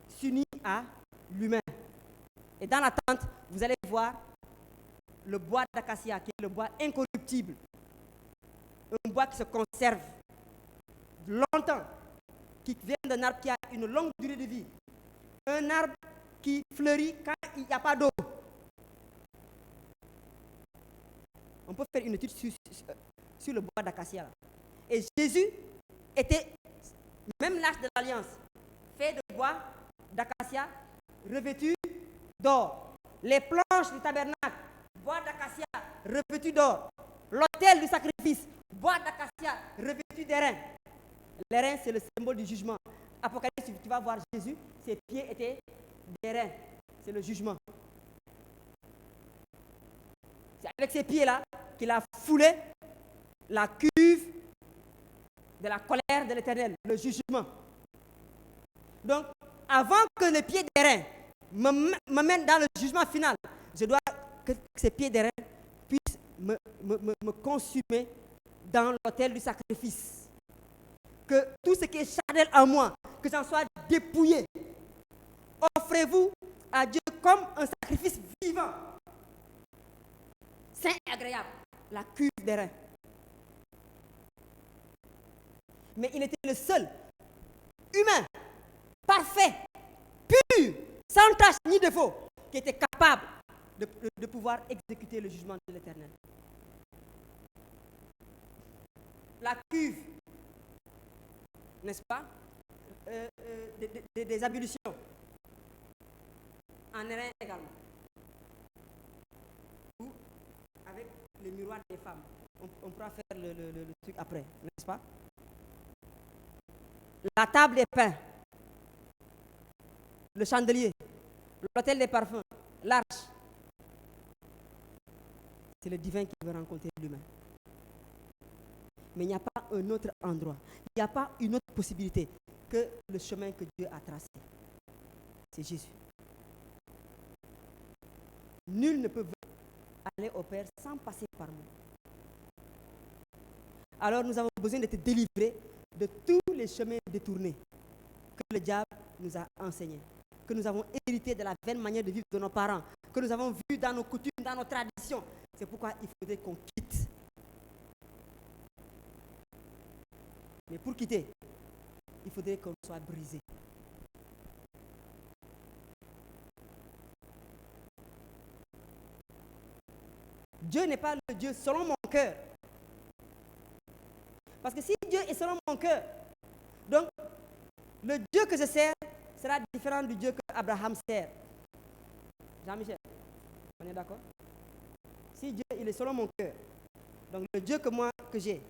s'unit à l'humain. Et dans la tente, vous allez voir le bois d'acacia qui est le bois incorruptible. Un bois qui se conserve longtemps, qui vient d'un arbre qui a une longue durée de vie. Un arbre qui fleurit quand il n'y a pas d'eau. On peut faire une étude sur le bois d'acacia. Et Jésus était, même l'arche de l'alliance, fait de bois d'acacia revêtu d'or. Les planches du tabernacle, bois d'acacia revêtu d'or. L'autel du sacrifice, bois d'acacia revêtu d'airain. L'airain, c'est le symbole du jugement. Apocalypse, tu vas voir Jésus, ses pieds étaient d'airain. C'est le jugement. C'est avec ces pieds-là qu'il a foulé la cuve de la colère de l'Éternel, le jugement. Donc, avant que les pieds d'airain me mènent dans le jugement final, je dois que ces pieds d'airain puissent me consumer dans l'autel du sacrifice. Que tout ce qui est charnel en moi, que j'en sois dépouillé. Offrez-vous à Dieu comme un sacrifice vivant, saint et agréable, la cuve d'airain. Mais il était le seul, humain, parfait, pur, sans tache ni défaut, qui était capable de pouvoir exécuter le jugement de l'Éternel. La cuve, n'est-ce pas, des ablutions, en airain également. Ou avec les miroirs des femmes. On pourra faire le truc après, n'est-ce pas? La table des pains, le chandelier, l'autel des parfums, l'arche. C'est le divin qui veut rencontrer l'humain. Mais il n'y a pas un autre endroit, il n'y a pas une autre possibilité que le chemin que Dieu a tracé. C'est Jésus. Nul ne peut aller au Père sans passer par moi. Alors nous avons besoin d'être délivrés de tous les chemins détournés que le diable nous a enseignés, que nous avons hérité de la vaine manière de vivre de nos parents, que nous avons vu dans nos coutumes, dans nos traditions. C'est pourquoi il faudrait qu'on quitte. Mais pour quitter, il faudrait qu'on soit brisé. Dieu n'est pas le Dieu selon mon cœur. Parce que si Dieu est selon mon cœur, donc le Dieu que je sers sera différent du Dieu que Abraham sert. Jean-Michel, on est d'accord? Si Dieu il est selon mon cœur, donc le Dieu que j'ai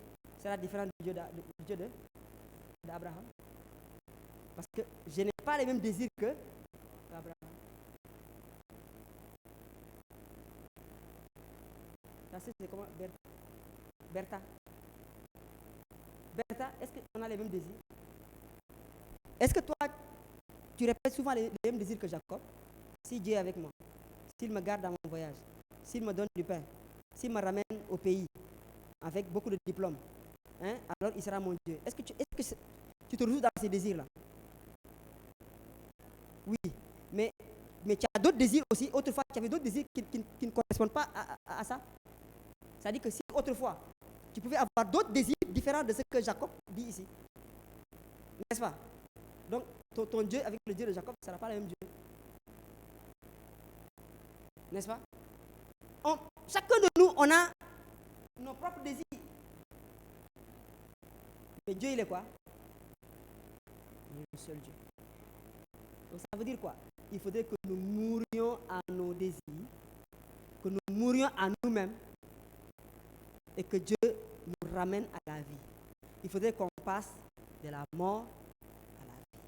sera différent du Dieu d'Abraham. Parce que je n'ai pas les mêmes désirs que Abraham. Ça c'est comment? Bertha. Bertha, est-ce qu'on a les mêmes désirs? Est-ce que toi, tu répètes souvent les mêmes désirs que Jacob? Si Dieu est avec moi, s'il me garde dans mon voyage, s'il me donne du pain, s'il me ramène au pays avec beaucoup de diplômes, alors il sera mon Dieu. Est-ce que tu te retrouves dans ces désirs-là? Oui, mais tu as d'autres désirs aussi. Autrefois, tu avais d'autres désirs qui ne correspondent pas à ça. C'est-à-dire que si autrefois, tu pouvais avoir d'autres désirs différents de ce que Jacob dit ici. N'est-ce pas? Donc, ton Dieu avec le Dieu de Jacob ne sera pas le même Dieu. N'est-ce pas? Chacun de nous, on a nos propres désirs. Mais Dieu, il est quoi? Il est le seul Dieu. Donc ça veut dire quoi? Il faudrait que nous mourions à nos désirs, que nous mourions à nous-mêmes et que Dieu nous ramène à la vie. Il faudrait qu'on passe de la mort à la vie.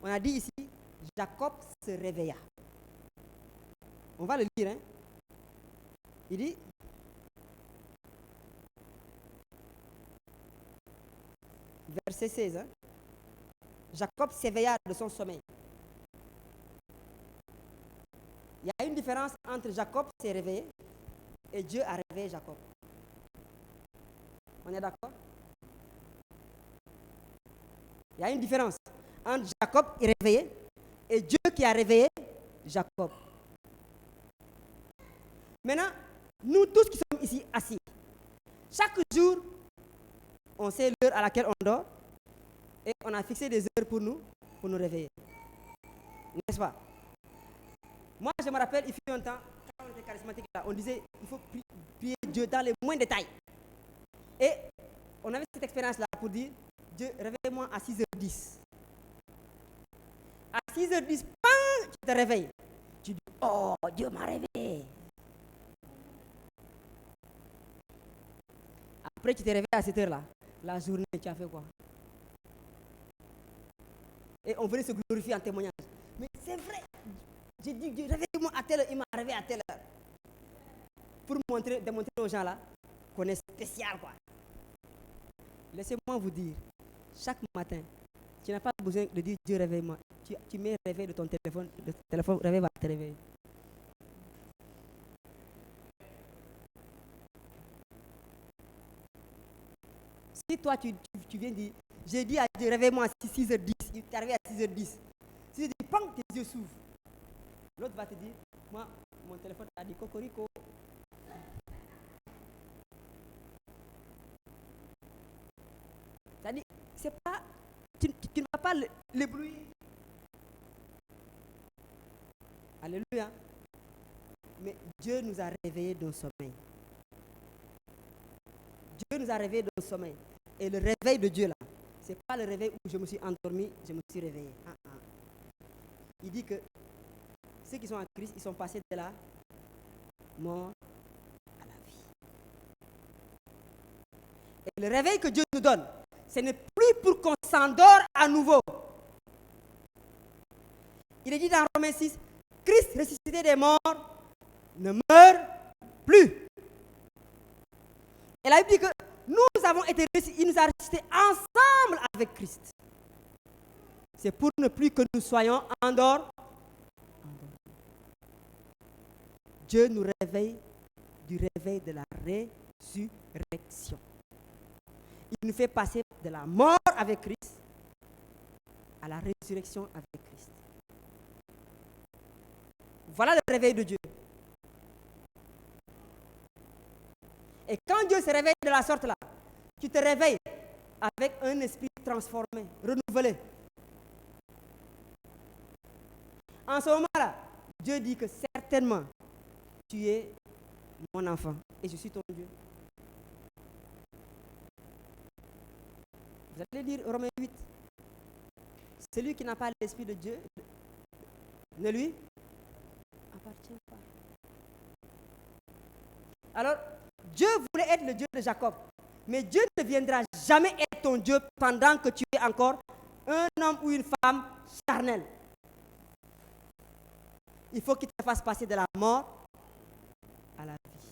On a dit ici, Jacob se réveilla. On va le lire. Hein? Il dit, verset 16, hein? Jacob s'éveilla de son sommeil. Il y a une différence entre Jacob s'est réveillé et Dieu a réveillé Jacob. On est d'accord? Il y a une différence entre Jacob est réveillé et Dieu qui a réveillé Jacob. Maintenant, nous tous qui sommes ici assis, chaque jour, on sait l'heure à laquelle on dort et on a fixé des heures pour nous réveiller. N'est-ce pas? Moi, je me rappelle, il fut un temps, quand on était charismatique, là, on disait il faut prier Dieu dans les moindres détails. Et on avait cette expérience-là pour dire Dieu, réveille-moi à 6h10. À 6h10, bang, tu te réveilles. Tu dis oh, Dieu m'a réveillé. Après, tu t'es réveillé à cette heure-là. La journée, tu as fait quoi? Et on venait se glorifier en témoignage. Mais c'est vrai. J'ai dit, Dieu, réveille-moi à telle heure. Il m'a réveillé à telle heure. Pour démontrer aux gens là qu'on est spécial, quoi. Laissez-moi vous dire, chaque matin, tu n'as pas besoin de dire Dieu réveille-moi. Tu mets réveil de ton téléphone. Le téléphone réveil va te réveiller. Si toi, tu viens dire, j'ai dit à Dieu, réveille-moi à 6h10, il t'est arrivé à 6h10. Si tu dis, pang, tes yeux s'ouvrent. L'autre va te dire, moi, mon téléphone a dit cocorico. C'est-à-dire, c'est pas, tu ne vas pas l'éblouir. Alléluia. Mais Dieu nous a réveillés d'un sommeil. Dieu nous a réveillés d'un sommeil. Et le réveil de Dieu là, ce n'est pas le réveil où je me suis endormi, je me suis réveillé. Il dit que ceux qui sont en Christ, ils sont passés de la mort à la vie. Et le réveil que Dieu nous donne, ce n'est plus pour qu'on s'endort à nouveau. Il est dit dans Romains 6, Christ ressuscité des morts ne meurt plus. Et la Bible dit que nous avons été ressuscités, il nous a ressuscités ensemble avec Christ. C'est pour ne plus que nous soyons endormis. Dieu nous réveille du réveil de la résurrection. Il nous fait passer de la mort avec Christ à la résurrection avec Christ. Voilà le réveil de Dieu. Et quand Dieu se réveille de la sorte là, tu te réveilles avec un esprit transformé, renouvelé. En ce moment-là, Dieu dit que certainement, tu es mon enfant et je suis ton Dieu. Vous allez lire Romains 8. Celui qui n'a pas l'esprit de Dieu ne lui appartient pas. Alors, Dieu voulait être le Dieu de Jacob, mais Dieu ne viendra jamais être ton Dieu pendant que tu es encore un homme ou une femme charnelle. Il faut qu'il te fasse passer de la mort à la vie.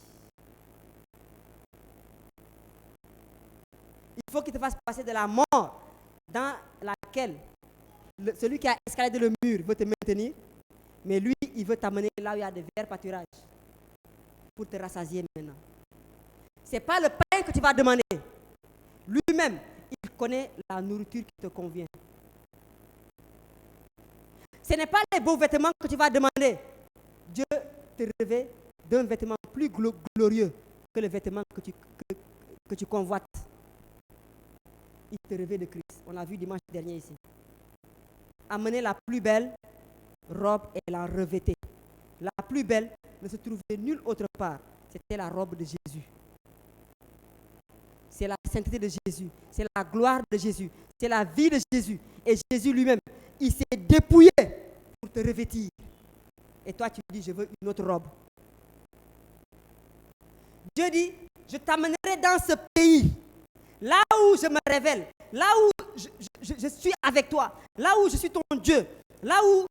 Il faut qu'il te fasse passer de la mort dans laquelle celui qui a escaladé le mur veut te maintenir, mais lui, il veut t'amener là où il y a des verts pâturages pour te rassasier maintenant. Ce n'est pas le pain que tu vas demander. Lui-même, il connaît la nourriture qui te convient. Ce n'est pas les beaux vêtements que tu vas demander. Dieu te revêt d'un vêtement plus glorieux que le vêtement que tu convoites. Il te revêt de Christ. On l'a vu dimanche dernier ici. Amener la plus belle robe et la revêter. La plus belle ne se trouvait nulle autre part. C'était la robe de Jésus. C'est la sainteté de Jésus. C'est la gloire de Jésus. C'est la vie de Jésus. Et Jésus lui-même, il s'est dépouillé pour te revêtir. Et toi, tu dis, je veux une autre robe. Dieu dit, je t'amènerai dans ce pays, là où je me révèle, là où je suis avec toi, là où je suis ton Dieu, là où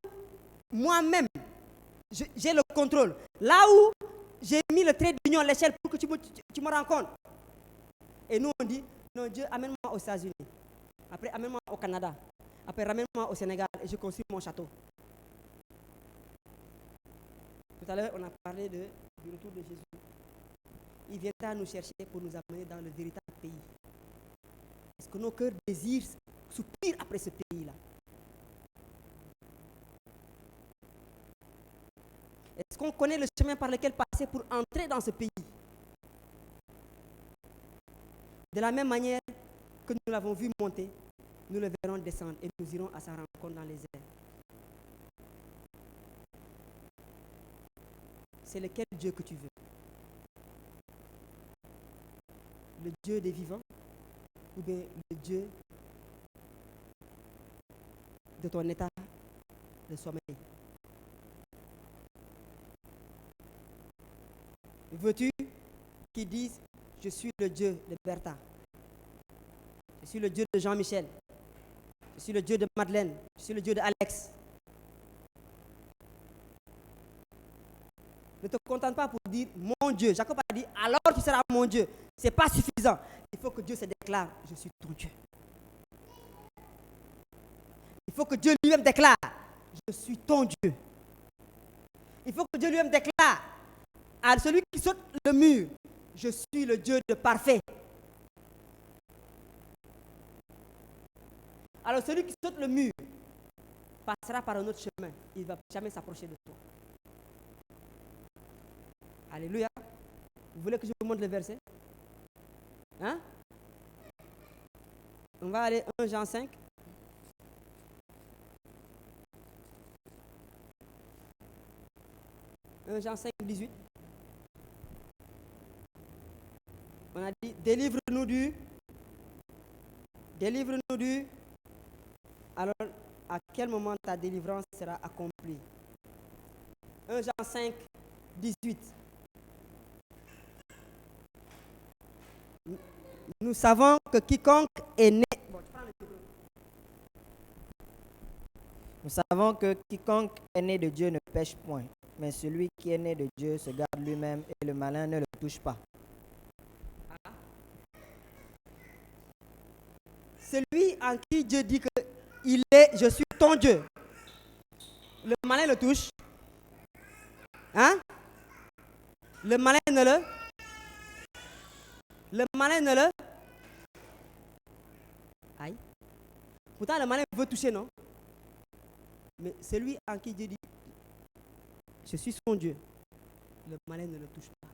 moi-même, j'ai le contrôle, là où j'ai mis le trait d'union à l'échelle pour que tu me rencontres. Et nous, on dit, non, Dieu, amène-moi aux États-Unis. Après, amène-moi au Canada. Après, ramène-moi au Sénégal et je construis mon château. Tout à l'heure, on a parlé du retour de Jésus. Il viendra nous chercher pour nous amener dans le véritable pays. Est-ce que nos cœurs désirent, soupirent après ce pays-là? Est-ce qu'on connaît le chemin par lequel passer pour entrer dans ce pays? De la même manière que nous l'avons vu monter, nous le verrons descendre et nous irons à sa rencontre dans les airs. C'est lequel Dieu que tu veux? Le Dieu des vivants ou bien le Dieu de ton état de sommeil? Veux-tu qu'ils disent, je suis le Dieu de Bertha, je suis le Dieu de Jean-Michel, je suis le Dieu de Madeleine, je suis le Dieu de Alex? Ne te contente pas pour dire mon Dieu. Jacob a dit, alors tu seras mon Dieu. Ce n'est pas suffisant. Il faut que Dieu se déclare, je suis ton Dieu. Il faut que Dieu lui-même déclare, je suis ton Dieu. Il faut que Dieu lui-même déclare à celui qui saute le mur, je suis le Dieu de parfait. Alors celui qui saute le mur passera par un autre chemin. Il ne va jamais s'approcher de toi. Alléluia. Vous voulez que je vous montre le verset? Hein? On va aller 1 Jean 5. Jean 5, 18. On a dit, délivre-nous du. Alors, à quel moment ta délivrance sera accomplie? 1 Jean 5, 18. Nous savons que quiconque est né. Nous savons que quiconque est né de Dieu ne pêche point, mais celui qui est né de Dieu se garde lui-même et le malin ne le touche pas. Celui en qui Dieu dit que je suis ton Dieu, le malin le touche. Hein? Le malin ne le. Aïe. Pourtant, le malin veut toucher, non? Mais celui en qui Dieu dit, je suis son Dieu, le malin ne le touche pas.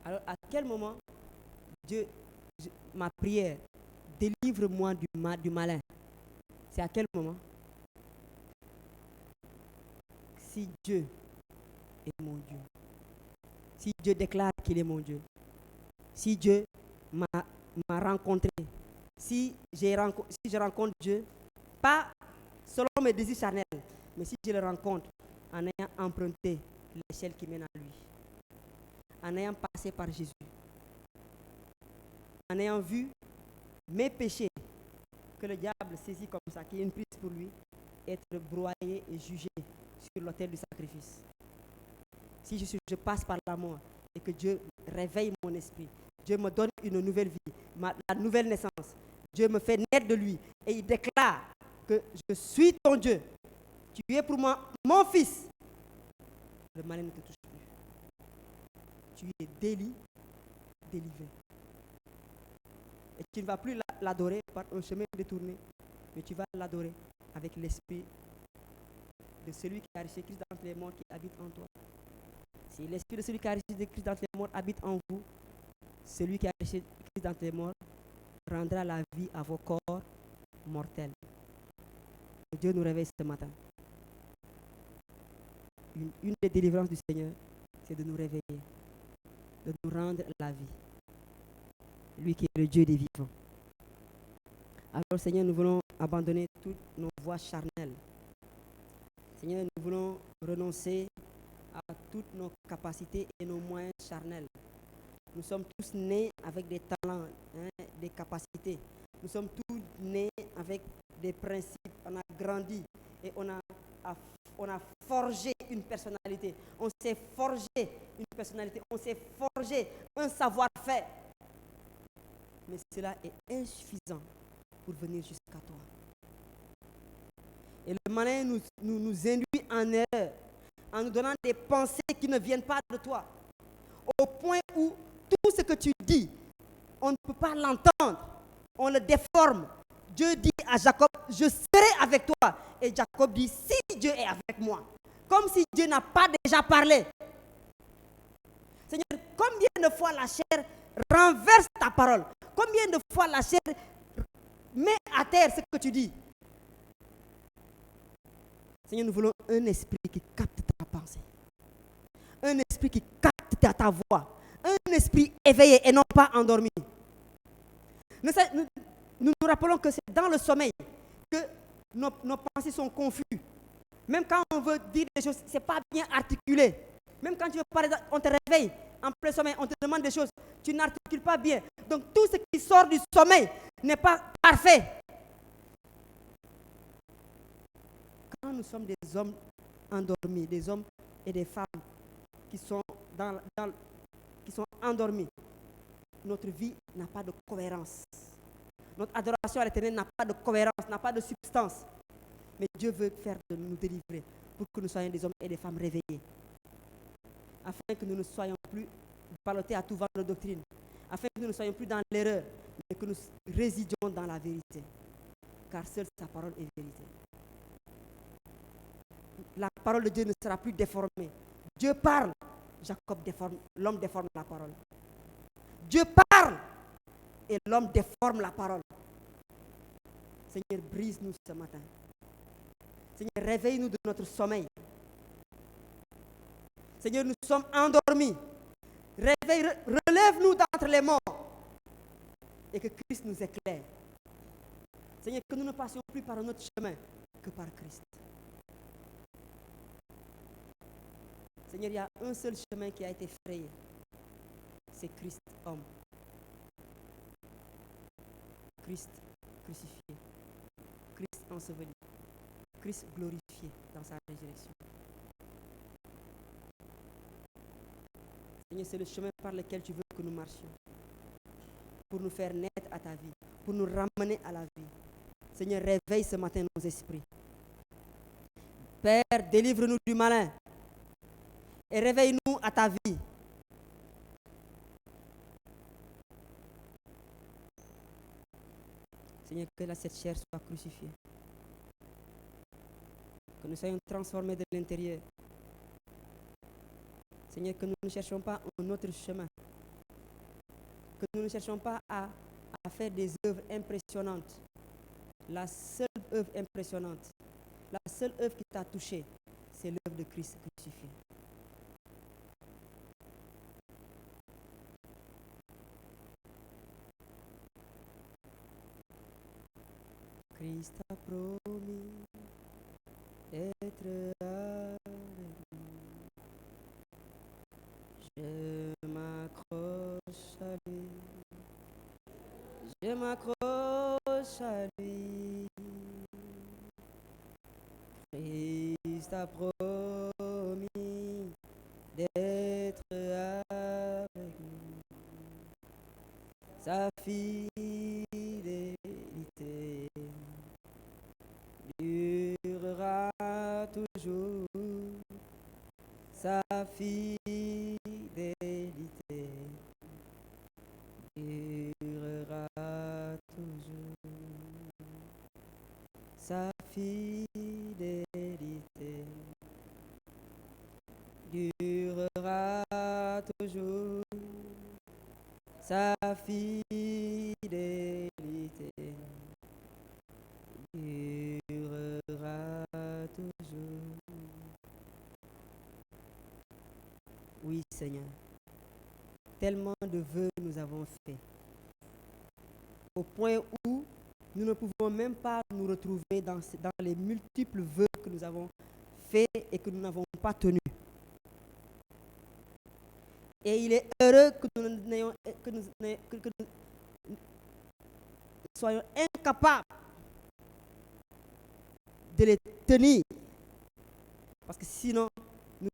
Alors, à quel moment Dieu, ma prière, délivre-moi du malin? C'est à quel moment? Si Dieu est mon Dieu, si Dieu déclare qu'il est mon Dieu, si Dieu m'a rencontré, si je rencontre Dieu, pas selon mes désirs charnels, mais si je le rencontre en ayant emprunté l'échelle qui mène à lui, en ayant passé par Jésus, en ayant vu mes péchés que le diable saisit comme ça, qui est une prise pour lui, être broyé et jugé sur l'autel du sacrifice. Si je passe par la mort et que Dieu réveille mon esprit, Dieu me donne une nouvelle vie, la nouvelle naissance, Dieu me fait naître de lui et il déclare que je suis ton Dieu, tu es pour moi mon fils, le malin ne te touche plus. Tu es délivré. Et tu ne vas plus l'adorer par un chemin détourné, mais tu vas l'adorer avec l'esprit de celui qui a ressuscité Christ d'entre les morts qui habite en toi. Si l'esprit de celui qui a ressuscité Christ d'entre les morts habite en vous, celui qui a ressuscité Christ d'entre les morts rendra la vie à vos corps mortels. Que Dieu nous réveille ce matin. Une des délivrances du Seigneur, c'est de nous réveiller, de nous rendre la vie. Lui qui est le Dieu des vivants. Alors Seigneur, nous voulons abandonner toutes nos voies charnelles. Seigneur, nous voulons renoncer à toutes nos capacités et nos moyens charnelle. Nous sommes tous nés avec des talents, des capacités. Nous sommes tous nés avec des principes. On a grandi et on a forgé une personnalité. On s'est forgé une personnalité. On s'est forgé un savoir-faire. Mais cela est insuffisant pour venir jusqu'à toi. Et le malin nous induit en erreur en nous donnant des pensées qui ne viennent pas de toi. Au point où tout ce que tu dis, on ne peut pas l'entendre. On le déforme. Dieu dit à Jacob, je serai avec toi. Et Jacob dit, si Dieu est avec moi. Comme si Dieu n'a pas déjà parlé. Seigneur, combien de fois la chair renverse ta parole? Combien de fois la chair met à terre ce que tu dis? Seigneur, nous voulons un esprit qui capte ta pensée. Un esprit qui capte ta voix. Un esprit éveillé et non pas endormi. Nous nous rappelons que c'est dans le sommeil que nos pensées sont confuses. Même quand on veut dire des choses, ce n'est pas bien articulé. Même quand tu veux parler, on te réveille en plein sommeil, on te demande des choses, tu n'articules pas bien. Donc tout ce qui sort du sommeil n'est pas parfait. Quand nous sommes des hommes endormis, des hommes et des femmes qui sont, qui sont endormis, notre vie n'a pas de cohérence. Notre adoration à l'Éternel n'a pas de cohérence, n'a pas de substance. Mais Dieu veut faire de nous délivrer pour que nous soyons des hommes et des femmes réveillés. Afin que nous ne soyons plus ballottés à tout vent de doctrine. Afin que nous ne soyons plus dans l'erreur, mais que nous résidions dans la vérité. Car seule sa parole est vérité. La parole de Dieu ne sera plus déformée. Dieu parle, Jacob déforme, l'homme déforme la parole. Dieu parle et l'homme déforme la parole. Seigneur, brise-nous ce matin. Seigneur, réveille-nous de notre sommeil. Seigneur, nous sommes endormis. Relève-nous d'entre les morts et que Christ nous éclaire. Seigneur, que nous ne passions plus par un autre chemin que par Christ. Seigneur, il y a un seul chemin qui a été frayé. C'est Christ, homme. Christ crucifié. Christ enseveli. Christ glorifié dans sa résurrection. Seigneur, c'est le chemin par lequel tu veux que nous marchions. Pour nous faire naître à ta vie. Pour nous ramener à la vie. Seigneur, réveille ce matin nos esprits. Père, délivre-nous du malin. Et réveille-nous à ta vie. Seigneur, que cette chair soit crucifiée. Que nous soyons transformés de l'intérieur. Seigneur, que nous ne cherchions pas un autre chemin. Que nous ne cherchions pas à faire des œuvres impressionnantes. La seule œuvre impressionnante, la seule œuvre qui t'a touché, c'est l'œuvre de Christ crucifié. Christ a promis d'être avec nous. Je m'accroche à lui. Je m'accroche à lui. Christ a promis d'être avec nous. Sa fidélité durera toujours. Sa fidélité durera toujours. Sa fidélité durera toujours. Sa fidélité durera toujours. Oui, Seigneur, tellement de vœux nous avons faits, au point où nous ne pouvons même pas nous retrouver dans les multiples vœux que nous avons faits et que nous n'avons pas tenus. Et il est heureux que nous soyons incapables de les tenir. Parce que sinon,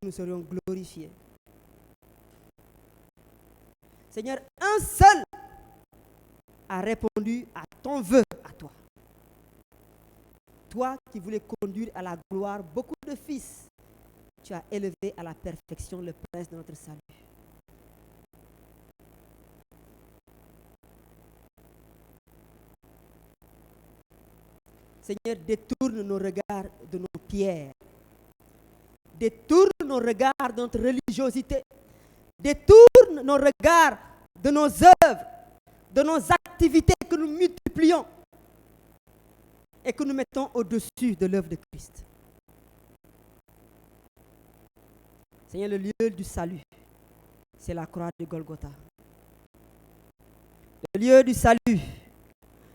nous serions glorifiés. Seigneur, un seul a répondu à ton vœu, à toi. Toi qui voulais conduire à la gloire beaucoup de fils, tu as élevé à la perfection le prince de notre salut. Seigneur, détourne nos regards de nos pierres. Détourne nos regards de notre religiosité. Détourne nos regards de nos œuvres, de nos activités que nous multiplions et que nous mettons au-dessus de l'œuvre de Christ. Seigneur, le lieu du salut, c'est la croix de Golgotha. Le lieu du salut,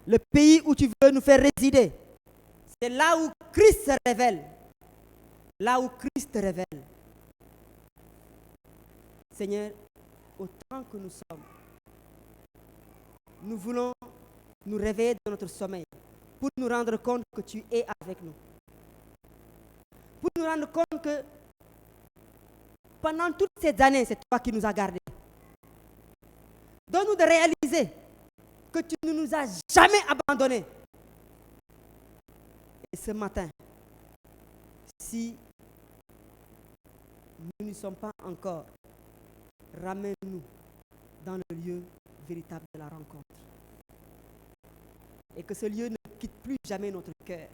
le pays où tu veux nous faire résider, c'est là où Christ se révèle. Là où Christ te révèle. Seigneur, autant que nous sommes, nous voulons nous réveiller de notre sommeil pour nous rendre compte que tu es avec nous. Pour nous rendre compte que pendant toutes ces années, c'est toi qui nous as gardés. Donne-nous de réaliser que tu ne nous as jamais abandonnés. Et ce matin, si nous n'y sommes pas encore, ramène-nous dans le lieu véritable de la rencontre. Et que ce lieu ne quitte plus jamais notre cœur.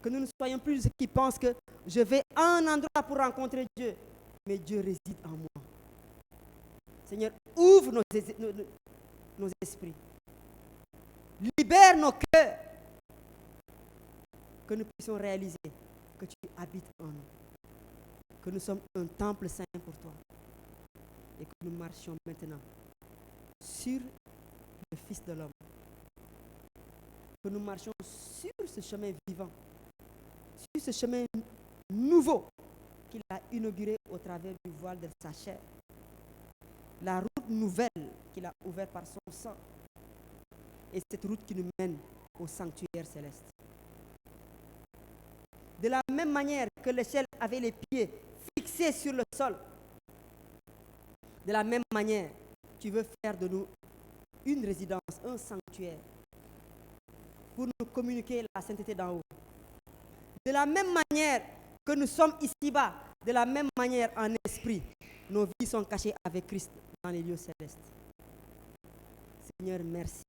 Que nous ne soyons plus ceux qui pensent que je vais à un endroit pour rencontrer Dieu, mais Dieu réside en moi. Seigneur, ouvre nos esprits. Libère nos cœurs. Que nous puissions réaliser que tu habites en nous. Que nous sommes un temple saint pour toi. Et que nous marchions maintenant sur le Fils de l'homme. Que nous marchions sur ce chemin vivant. Sur ce chemin nouveau qu'il a inauguré au travers du voile de sa chair. La route nouvelle qu'il a ouverte par son sang. Et cette route qui nous mène au sanctuaire céleste. De la même manière que l'échelle avait les pieds fixés sur le sol, de la même manière, tu veux faire de nous une résidence, un sanctuaire, pour nous communiquer la sainteté d'en haut. De la même manière que nous sommes ici-bas, de la même manière en esprit, nos vies sont cachées avec Christ dans les lieux célestes. Seigneur, merci.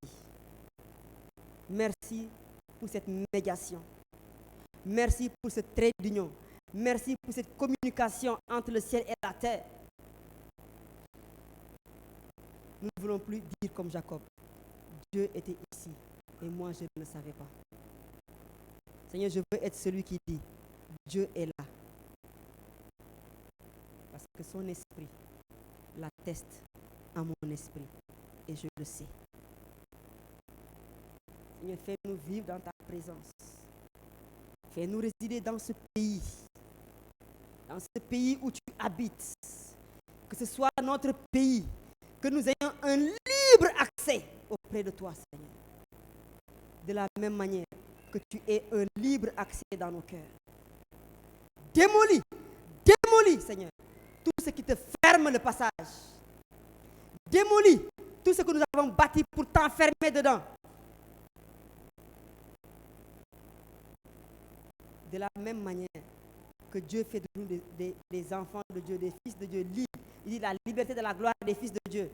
Merci pour cette médiation. Merci pour ce trait d'union. Merci pour cette communication entre le ciel et la terre. Nous ne voulons plus dire comme Jacob. Dieu était ici et moi je ne le savais pas. Seigneur, je veux être celui qui dit Dieu est là. Parce que son esprit l'atteste à mon esprit et je le sais. Seigneur, fais-nous vivre dans ta présence. Fais-nous résider dans ce pays où tu habites. Que ce soit notre pays, que nous ayons un libre accès auprès de toi, Seigneur. De la même manière que tu aies un libre accès dans nos cœurs. Démolis, Seigneur, tout ce qui te ferme le passage. Démolis tout ce que nous avons bâti pour t'enfermer dedans. De la même manière que Dieu fait de nous des enfants de Dieu, des fils de Dieu libres. Il dit la liberté de la gloire des fils de Dieu.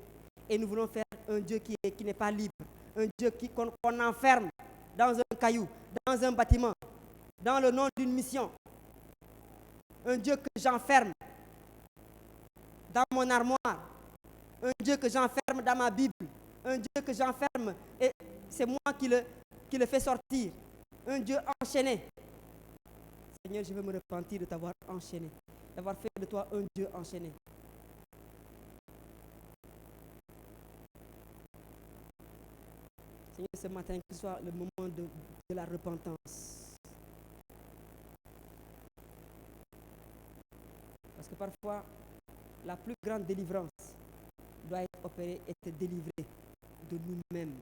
Et nous voulons faire un Dieu qui n'est pas libre. Un Dieu qu'on enferme dans un caillou, dans un bâtiment, dans le nom d'une mission. Un Dieu que j'enferme dans mon armoire. Un Dieu que j'enferme dans ma Bible. Un Dieu que j'enferme et c'est moi qui le fais sortir. Un Dieu enchaîné. Seigneur, je veux me repentir de t'avoir enchaîné, d'avoir fait de toi un Dieu enchaîné. Seigneur, ce matin, que ce soit le moment de la repentance. Parce que parfois, la plus grande délivrance doit être opérée, être délivrée de nous-mêmes.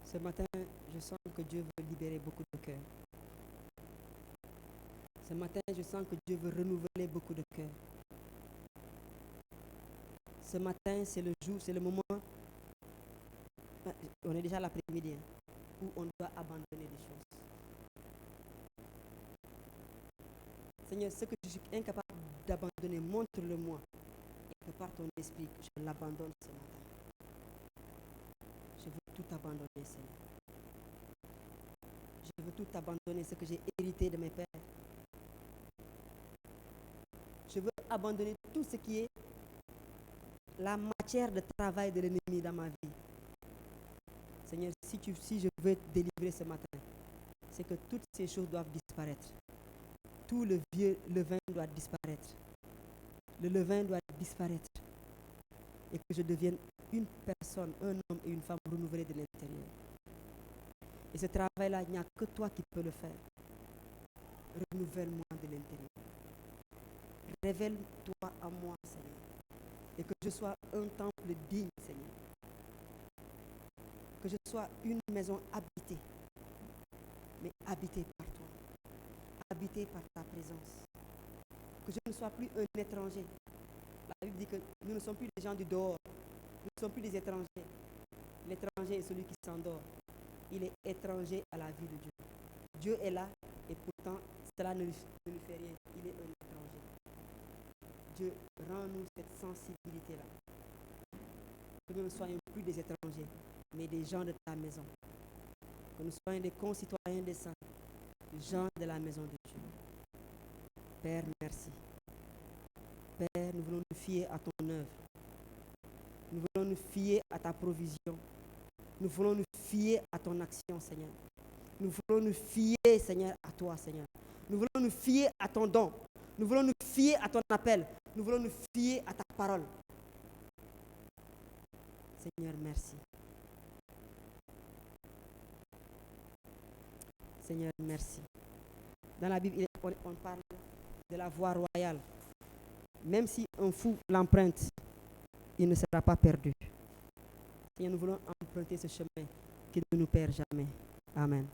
Ce matin, je sens que Dieu veut libérer beaucoup de cœurs. Ce matin, je sens que Dieu veut renouveler beaucoup de cœurs. Ce matin, c'est le jour, c'est le moment. On est déjà à l'après-midi, où on doit abandonner des choses. Seigneur, ce que je suis incapable d'abandonner, montre-le-moi. Et que par ton esprit, je l'abandonne ce matin. Je veux tout abandonner, Seigneur. Je veux tout abandonner, ce que j'ai hérité de mes pères. Je veux abandonner tout ce qui est la matière de travail de l'ennemi dans ma vie. Seigneur, si je veux être délivré ce matin, c'est que toutes ces choses doivent disparaître. Tout le vieux levain doit disparaître. Le levain doit disparaître. Et que je devienne une personne, un homme et une femme renouvelés de l'intérieur. Et ce travail-là, il n'y a que toi qui peux le faire. Renouvelle-moi de l'intérieur. Révèle-toi à moi, Seigneur. Et que je sois un temple digne, Seigneur. Que je sois une maison habitée. Mais habitée par toi. Habitée par ta présence. Que je ne sois plus un étranger. La Bible dit que nous ne sommes plus des gens du dehors. Nous ne sommes plus des étrangers. L'étranger est celui qui s'endort. Il est étranger à la vie de Dieu. Dieu est là et pourtant cela ne lui fait rien. Il est un étranger. Dieu, rends-nous cette sensibilité-là. Que nous ne soyons plus des étrangers, mais des gens de ta maison. Que nous soyons des concitoyens des saints, des gens de la maison de Dieu. Père, merci. Père, nous voulons nous fier à ton œuvre. Nous voulons nous fier à ta provision. Nous voulons nous fier à ton action, Seigneur. Nous voulons nous fier, Seigneur, à toi, Seigneur. Nous voulons nous fier à ton don. Nous voulons nous fier à ton appel. Nous voulons nous fier à ta parole. Seigneur, merci. Seigneur, merci. Dans la Bible, on parle de la voie royale. Même si un fou l'emprunte, il ne sera pas perdu. Seigneur, nous voulons emprunter ce chemin qui ne nous perd jamais. Amen.